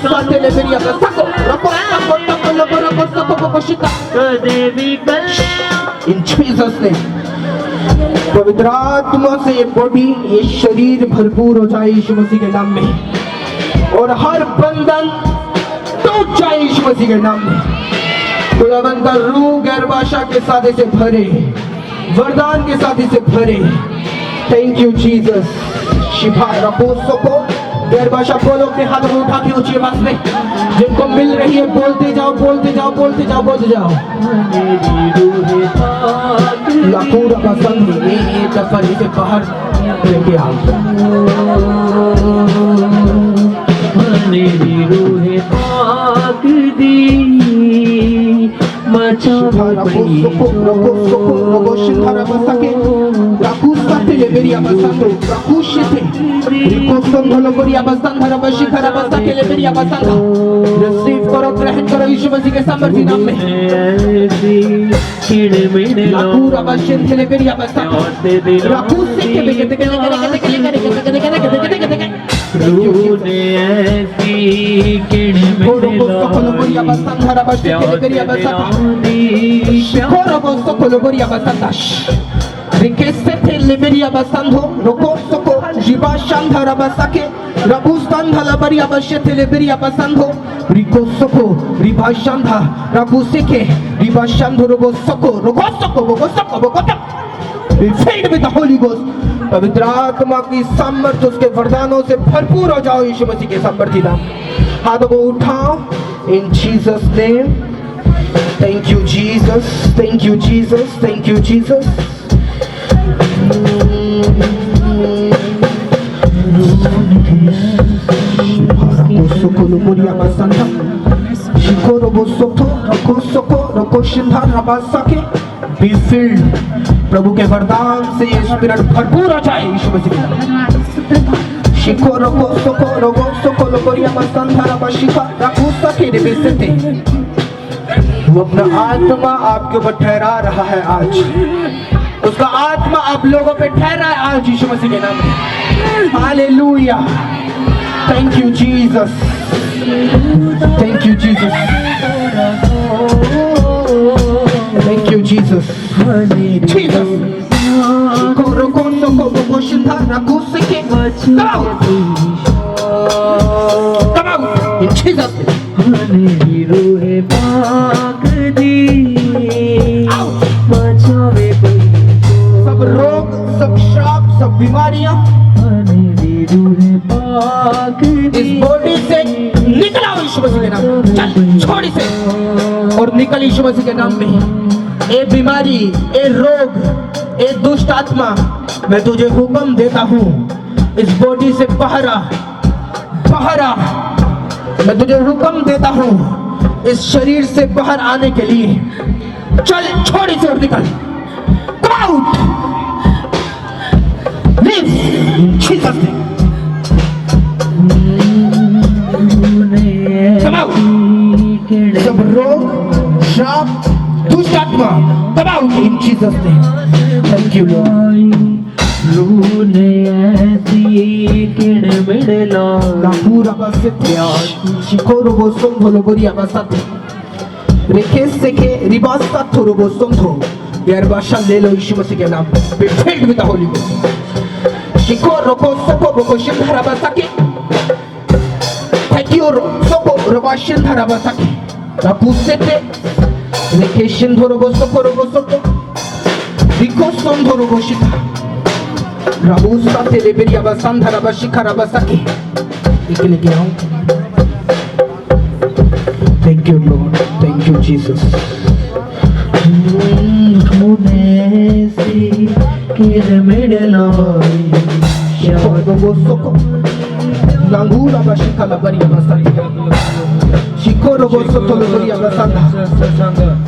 Speaker 1: साथ लेबेरिया बसको रको तको लोको सको बशिका
Speaker 7: कदे भी कल्याण।
Speaker 1: इन जीसस ने पवित्र आत्मा से ये बॉडी ये शरीर भरपूर हो जाए यीशु मसीह के नाम में और हर बंधन टूट जाए यीशु मसीह के नाम में। खुदावंद का रूह गैर भाषा के साथ इसे भरे वरदान के साथ इसे भरे। Thank you Jesus. शिफा रखो सको गैर भाषा बोलो अपने हाथ में उठा के ऊंची आवाज में जिनको मिल रही है बोलते जाओ लाकूरा का संग ये दफर इसे बाहर लेके आओ।
Speaker 7: मेरी रूह पाक दी मचा
Speaker 1: रिसीव करो ग्रहण करो यीशु मसीह के सामर्थी नाम में। पवित्र आत्मा की सामर्थ्य उसके वरदानों से भरपूर हो जाओ यीशु मसीह के सामर्थी नाम। हाथों को उठाओ in Jesus name. Thank you Jesus, thank you Jesus, thank you Jesus. Be filled, प्रभु के वरदान से ये स्पिरिट भरपूर हो जाए यीशु मसीह के नाम। शिको रोको सोको लोकोरिया मस्तंधारा बशिका राकुसा के निबेसते। वो अपना आत्मा आपके ऊपर ठहरा रहा है आज। उसका आत्मा आप लोगों पे ठहरा है आज यीशु मसीह के नाम में। Hallelujah. Thank you Jesus, thank you Jesus, thank you Jesus, Jesus. सब रोग, सब श्राप, सब बीमारियां इस बॉडी से निकला यीशु मसीह के नाम। चल छोड़ इसे और निकल यीशु मसीह के नाम में। ए बीमारी, ए रोग, ए दुष्ट आत्मा, मैं तुझे हुक्म देता हूँ इस बॉडी से बाहर आ, बाहर आ। मैं तुझे हुक्म देता हूँ इस शरीर से बाहर आने के लिए। चल, छोड़ इसे और निकल। Come out! Leave! In Jesus' name. Come out! सब रोग, श्राप, दुष्ट आत्मा, come out in Jesus' name. Thank you, Lord.
Speaker 7: रूने ऐसी किड़मिड़ला
Speaker 1: Lahura basete, shikoro bosom boloboria basate. Rekese ke ribasta thoro bosomtho. Their basha lelo Yishu Masih के नाम पे. Be filled with the Holy Ghost. Shikoro bosoko bokoshin harabasake. Takioro soko robashin harabasake. Rapusete. Rekeshin thoro bosoko robosoko. Rikosom thoro boshita. Rabusa teleberia basandhara bashikara basake. Ikile ke aun. Thank you, Lord. Thank you, Jesus.
Speaker 7: रूने ऐसी किड़मिड़ला
Speaker 1: Shikoro bosoko. Langura bashikala baria basake. Shikoro bosoko loboria basanda.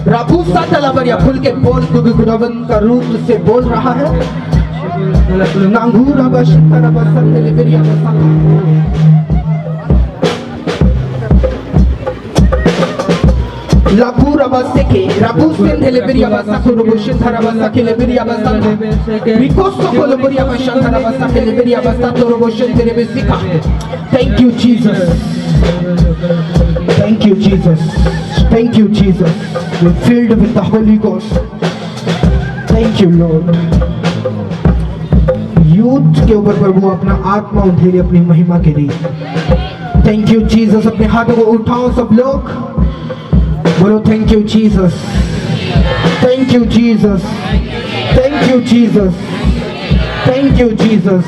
Speaker 1: Rabusa talabaria खुल के बोल, क्योंकि खुदावंद का रूप से बोल रहा है। Langura bashikara basande leberia basanda. Labura baseke, rabusen leberia basako roboshin tarabasake leberia basanda. Rikoso koloboria bashantara basake leberia basato roboshin terebesika. Thank you, Jesus. Thank you, Jesus. Thank you, Jesus. We're filled with the Holy Ghost. Thank you, Lord. Youth के ऊपर प्रभु अपना आत्मा उधेरे अपनी महिमा के लिए। Thank you Jesus. अपने हाथों को उठाओ सब लोग, बोलो thank you Jesus, thank you Jesus, thank you Jesus, thank you Jesus.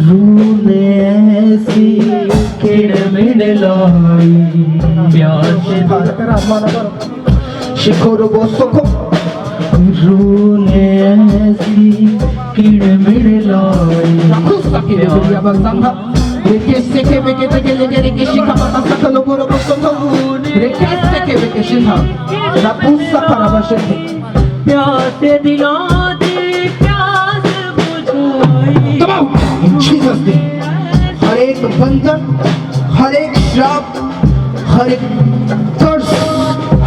Speaker 7: रूने ऐसी किड़मिड़ला प्यास
Speaker 1: शिखोरो बोसोको
Speaker 7: रूने ऐसी किड़मिड़ला
Speaker 1: Rakusa ke leberia basanda. Rekese ke bekete ke legere ke shika bata sakalo boro bosoto. Rekese ke beke shika. Rakusa parabashete.
Speaker 7: प्यासे दिलों की प्यास बुझाई।
Speaker 1: Come out in Jesus' name. हर एक बंधन, हर एक श्राप, हर एक कर्ज,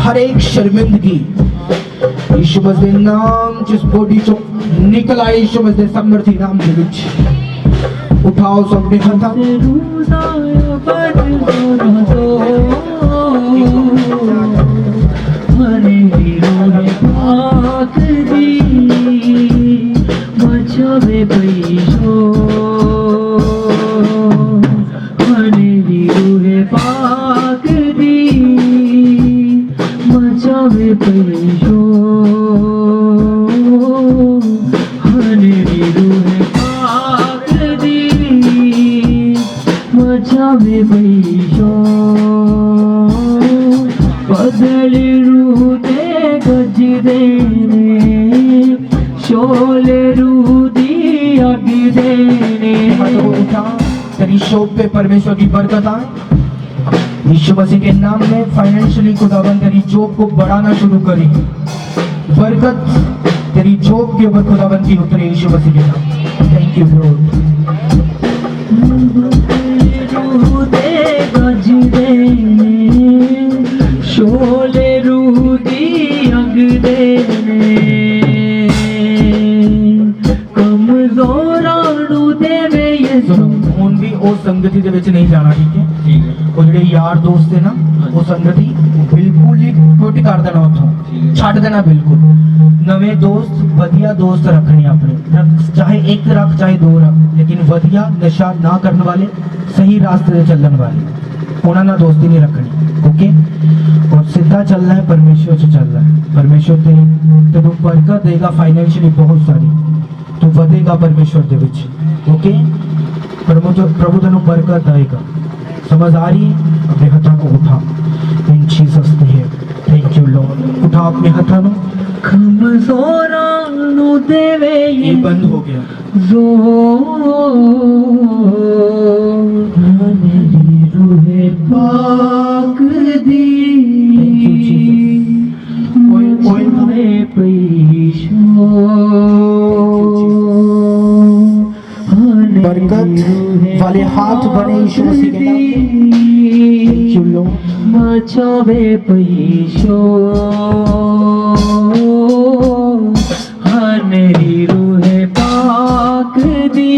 Speaker 1: हर एक शर्मिंदगी यीशु मसीह नाम जिस बॉडी चो निकल आए, यीशु मसीह समर्थी नाम के विच उठाओ सबने हाथ।
Speaker 7: बदली रू दे गज देने शोले रू दी अग देने।
Speaker 1: हाथों को उठा, तेरी शॉप पे परमेश्वर की बरकत आए। यीशु मसीह के नाम में फाइनेंशियली खुदावन तेरी जॉब को बढ़ाना शुरू करे। बरकत तेरी जॉब के ऊपर खुदावन की उतरे यीशु मसीह के नाम। Thank you Lord.
Speaker 7: रू दे गज देने शोले रू दी अग देने कमजोरा रू देवे ये
Speaker 1: ਹੁਣ ਵੀ ਉਹ ਸੰਗਤੀ ਦੇ ਵਿੱਚ ਨਹੀਂ ਜਾਣਾ, ਠੀਕ ਹੈ? ਉਹ ਜਿਹੜੇ ਯਾਰ ਦੋਸਤ ਨੇ ਨਾ, ਉਹ ਸੰਗਤੀ ਬਿਲਕੁਲ ਹੀ ਕੁੱਟ ਕਰ ਦੇਣਾ, ਉੱਥੋਂ ਛੱਡ ਦੇਣਾ ਬਿਲਕੁਲ। ਨਵੇਂ ਦੋਸਤ, ਵਧੀਆ ਦੋਸਤ ਰੱਖਣੇ ਆਪਣੇ, ਚਾਹੇ ਇੱਕ ਰੱਖ ਚਾਹੇ ਦੋ ਰੱਖ, ਲੇਕਿਨ ਵਧੀਆ ਨਸ਼ਾ ਨਾ ਕਰਨ ਵਾਲੇ, ਸਹੀ ਰਾਸਤੇ ਤੇ ਚੱਲਣ ਵਾਲੇ, ਉਹਨਾਂ ਨਾਲ ਦੋਸਤੀ नहीं रखनी। ओके, और सीधा चलना है, परमेश्वर से चलना है। परमेश्वर तेन बरकत देगा फाइनेंशियली बहुत सारी, तू ਵਧੇਗਾ परमेश्वर ਦੇ ਵਿੱਚ। ओके, प्रभु तेन बरकत देगा। समझ आ रही है? अपने हाथों को उठा इन Jesus name. Thank you Lord. उठाओ अपने हाथों में।
Speaker 7: कमजोरां नू देवे
Speaker 1: ये बंद हो गया।
Speaker 7: मेरी रूहे पाक दी मोए पैशो
Speaker 1: बरकत वाले हाथ बने यीशु मसीह के नाम में। Thank you Lord.
Speaker 7: मचावे पैशो मेरी रूहे पाक दी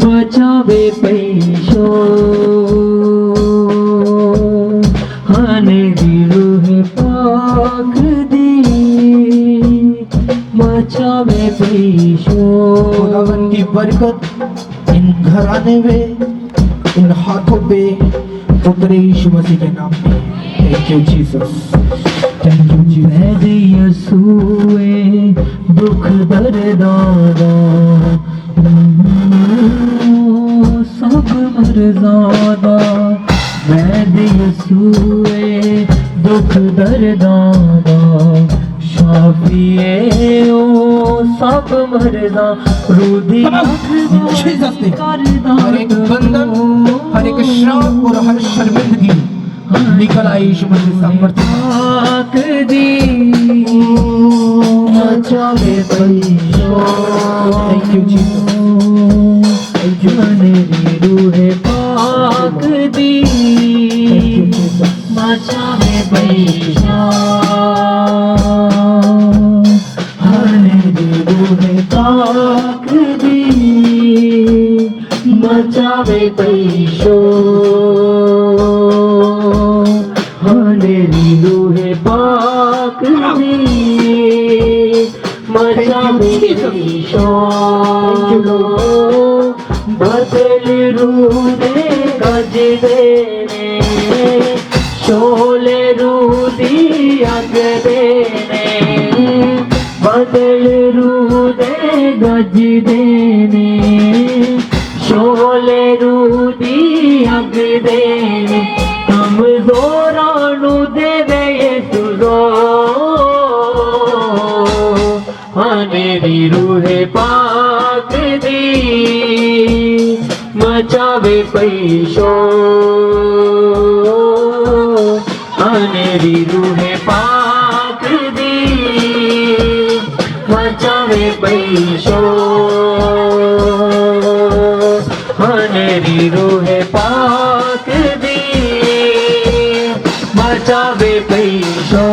Speaker 7: बचावे पैशो मेरी रूहे पाक दी बचावे पैशो।
Speaker 1: खुदावन की बरकत इन घराने में, इन हाथों पे उतरे यीशु मसीह के नाम में। Thank you Jesus. Thank you Jesus.
Speaker 7: वैद यसुए दुख दर्दादा सब मरजादा वैद यसुए दुख दर्दादा शाफिए ओ सब मरदा रूदी
Speaker 1: जीसस ने हर एक बंधन, हर एक श्राप और हर शर्मिंदगी निकल आई यीशु मसीह सामर्थ्य।
Speaker 7: पाक दी मचावे पैशो।
Speaker 1: Thank you Jesus. Thank you.
Speaker 7: मेरी रूहे पाक दी मचावे पैशो। मेरी रूहे पाक दी मचावे पैशो। मेरी रूहे पाक दी मचावे पैशो। बदल रूदे गज देने शोले रूदी अग देने बदल रूदे गज देने शोले रूदी अग देने कमजोरां नू देवे यीशु मेरी रूहे पाक दी मचावे पैशो। मेरी रूहे पाक दी मचावे पैशो। मेरी रूहे पाक दी मचावे पैशो।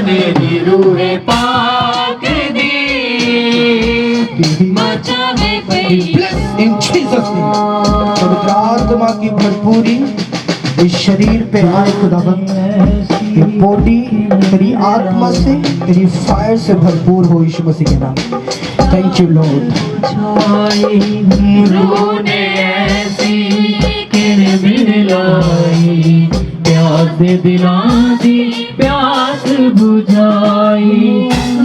Speaker 7: मेरी रूहे पाक दी मचावे पैशो।
Speaker 1: इन जीसस ने पवित्र आत्मा की भरपूरी इस शरीर पे आए खुदावन। ये बॉडी तेरी आत्मा से, तेरी फायर से भरपूर हो यीशु मसीह के नाम। Thank you Lord.
Speaker 7: रोने ऐसी किन मिलाई प्यास दिला दी प्यास बुझाई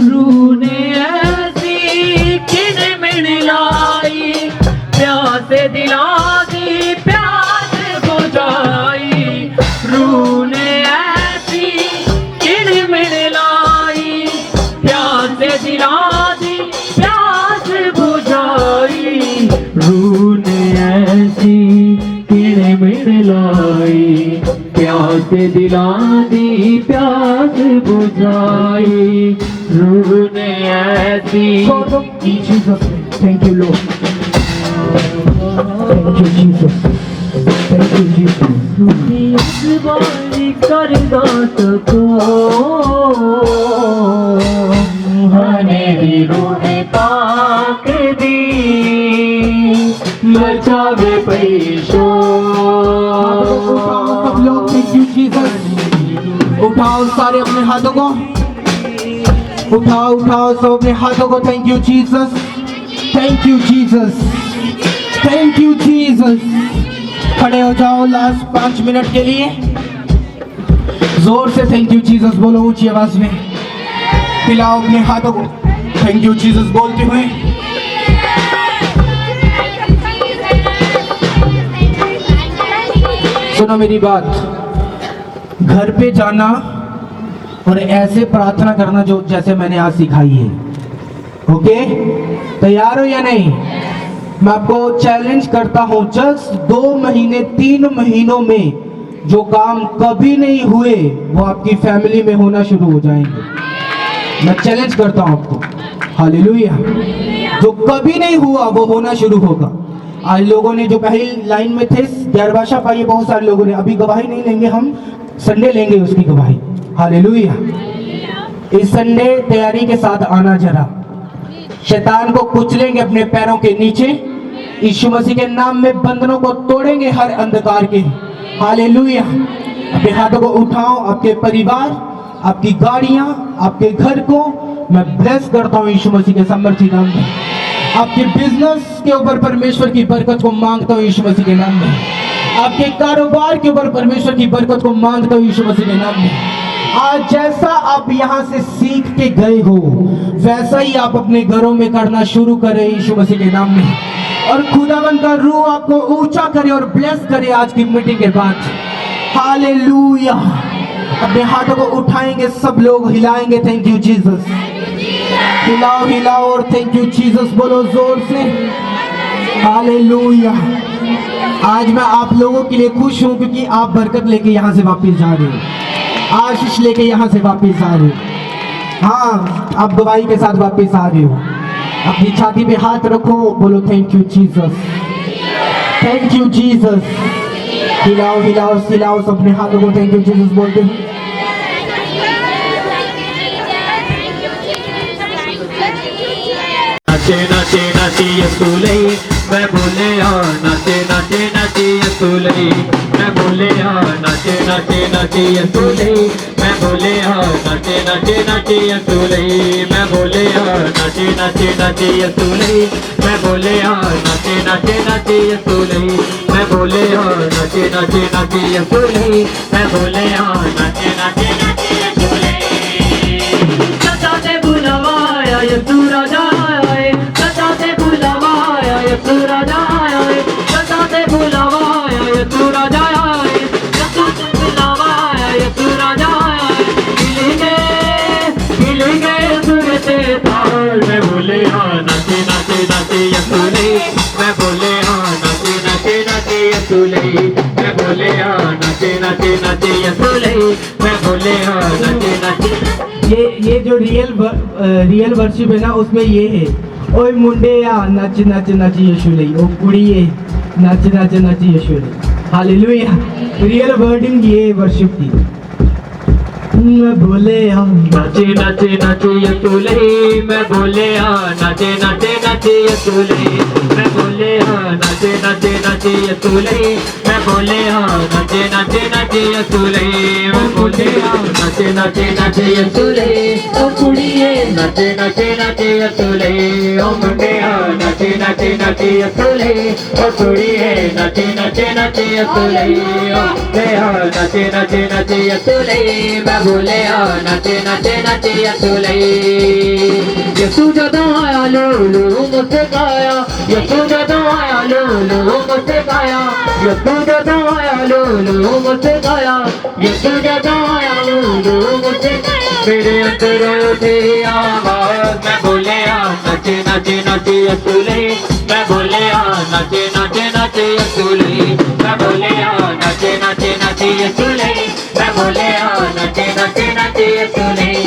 Speaker 7: रूने ऐसी किन मिलाई प्यास दिला दी प्यास बुझाई रूने ऐसी किन मिलाई प्यास दिला दी प्यास बुझाई रूने ऐसी किन मिलाई प्यास दिला दी प्यास बुझाई रूने ऐसी।
Speaker 1: Thank you Lord. Thank you Jesus. Thank you Jesus.
Speaker 7: बारी कर दात को मेरी रूहे पाक दी मचावे पैशो।
Speaker 1: सब लोग थैंक यू जीसस। उठाओ सारे अपने हाथों को, उठाओ सब अपने हाथों को। Thank you Jesus. Thank you Jesus. Thank you Jesus. खड़े हो जाओ लास्ट 5 मिनट के लिए। जोर से थैंक यू जीसस बोलो ऊंची आवाज में। पिलाओ अपने हाथों को थैंक यू जीसस बोलते हुए। सो सुनो मेरी बात, घर पे जाना और ऐसे प्रार्थना करना जो जैसे मैंने आज सिखाई है। ओके, तैयार हो या नहीं? मैं आपको चैलेंज करता हूं, जस्ट 2 महीने 3 महीनों में जो काम कभी नहीं हुए वो आपकी फैमिली में होना शुरू हो जाएंगे। मैं चैलेंज करता हूं आपको, हालेलुया। जो कभी नहीं हुआ वो होना शुरू होगा। आज लोगों ने जो पहली लाइन में थे गैर भाषा पाई, बहुत सारे लोगों ने, अभी गवाही नहीं लेंगे, हम संडे लेंगे उसकी गवाही। हालेलुया। इस संडे तैयारी के साथ आना, जरा शैतान को कुचलेंगे अपने पैरों के नीचे, यीशु मसीह के नाम में बंधनों को तोड़ेंगे हर अंधकार के। हालेलुया। अपने हाथों को उठाओ, आपके परिवार, आपकी गाड़ियां, आपके घर को मैं ब्लेस करता हूं यीशु मसीह के सामर्थी नाम में। आपके बिजनेस के ऊपर परमेश्वर की बरकत को मांगता हूं यीशु मसीह के नाम में। आपके कारोबार के ऊपर परमेश्वर की बरकत को मांगता हूं यीशु मसीह के नाम में। आज जैसा आप यहाँ से सीख के गए हो वैसा ही आप अपने घरों में करना शुरू करें यीशु मसीह के नाम में, और खुदावंद का रूह आपको ऊंचा करे और ब्लेस करे आज की मीटिंग के बाद। हालेलुया। अपने हाथों को उठाएंगे, सब लोग हिलाएंगे, थैंक यू जीसस। हिलाओ हिलाओ और थैंक यू जीसस बोलो जोर से। हालेलुया। आज मैं आप लोगों के लिए खुश हूं क्योंकि आप बरकत लेके यहाँ से वापस जा रहे हो, आशीष लेके यहाँ से वापस आ रहे हो। हाँ, आप गवाही के साथ वापस आ रहे हो। अपनी छाती पे हाथ रखो, बोलो thank you Jesus, thank you Jesus. हिलाओ हिलाओ हिलाओ सब अपने हाथों को थैंक यू जीसस बोलते हैं।
Speaker 7: नाचे नाचे नाचे यीशु ले, मैं बोले हाँ नाचे नाचे नाचे यीशु ले, मैं बोले हाँ नाचे नाचे नाचे यीशु ले, मैं बोले हाँ नाचे नाचे नाचे यीशु ले, मैं बोले हाँ नाचे नाचे नाचे यीशु ले, मैं बोले हाँ नाचे नाचे नाचे यीशु ले, मैं बोले हाँ नाचे नाचे नाचे यीशु ले, मैं बोले हाँ नाचे नाचे नाचे यीशु ले। सताते बुलावाया यीशु राजा आए, सताते बुलावाया यीशु राजा आए, सताते बुलावाया यीशु राजा आए, सताते बुलावाया यीशु राजा आए। हिलेंगे सुरते ताल, मैं बोले हाँ नाचे नाचे नाचे यीशु ले, मैं बोले हाँ नाचे नाचे नाचे यीशु ले, मैं बोले हाँ नाचे नाचे नाचे यीशु ले, मैं बोले हाँ नाचे नाचे।
Speaker 1: ये जो रियल वर्शिप है ना, उसमें ये है, ओए मुंडे या नच नच नच यीशु ले, ओ कुड़िए नच नच नच यीशु ले। हालेलुया। रियल वर्डिंग ये वर्शिप की। मैं बोले हाँ
Speaker 7: नाचे नाचे नाचे यीशु ले, मैं बोले हाँ नाचे नाचे नाचे यीशु ले, मैं बोले हाँ नाचे नाचे नाचे यीशु ले, मैं बोले हाँ नाचे नाचे नाचे यीशु ले, मैं बोले हाँ नाचे नाचे नाचे यीशु ले, ओ कुड़िए नाचे नाचे नाचे यीशु ले, ओ मुंडे हाँ नाचे नाचे नाचे यीशु ले, ओ कुड़िए नाचे नाचे नाचे यीशु ले, ओ मुंडे हाँ नाचे नाचे नाचे यीशु ले, मैं बोले हाँ नाचे नाचे नाचे यीशु ले। यीशु जदों आया लो मुझसे गाया, यीशु जदों आया लो मुझसे गाया, यीशु जदों आया लो मुझसे गाया, यीशु जदों आया लो मुझसे गाया। मेरे अंदर उठी आवाज, मैं बोले हाँ नाचे नाचे नाचे यीशु ले, मैं बोले हाँ नाचे नाचे नाचे यीशु ले, मैं बोले हाँ नाचे नाचे नाचे यीशु ले, मैं बोले हाँ नाचे नाचे नाचे यीशु ले।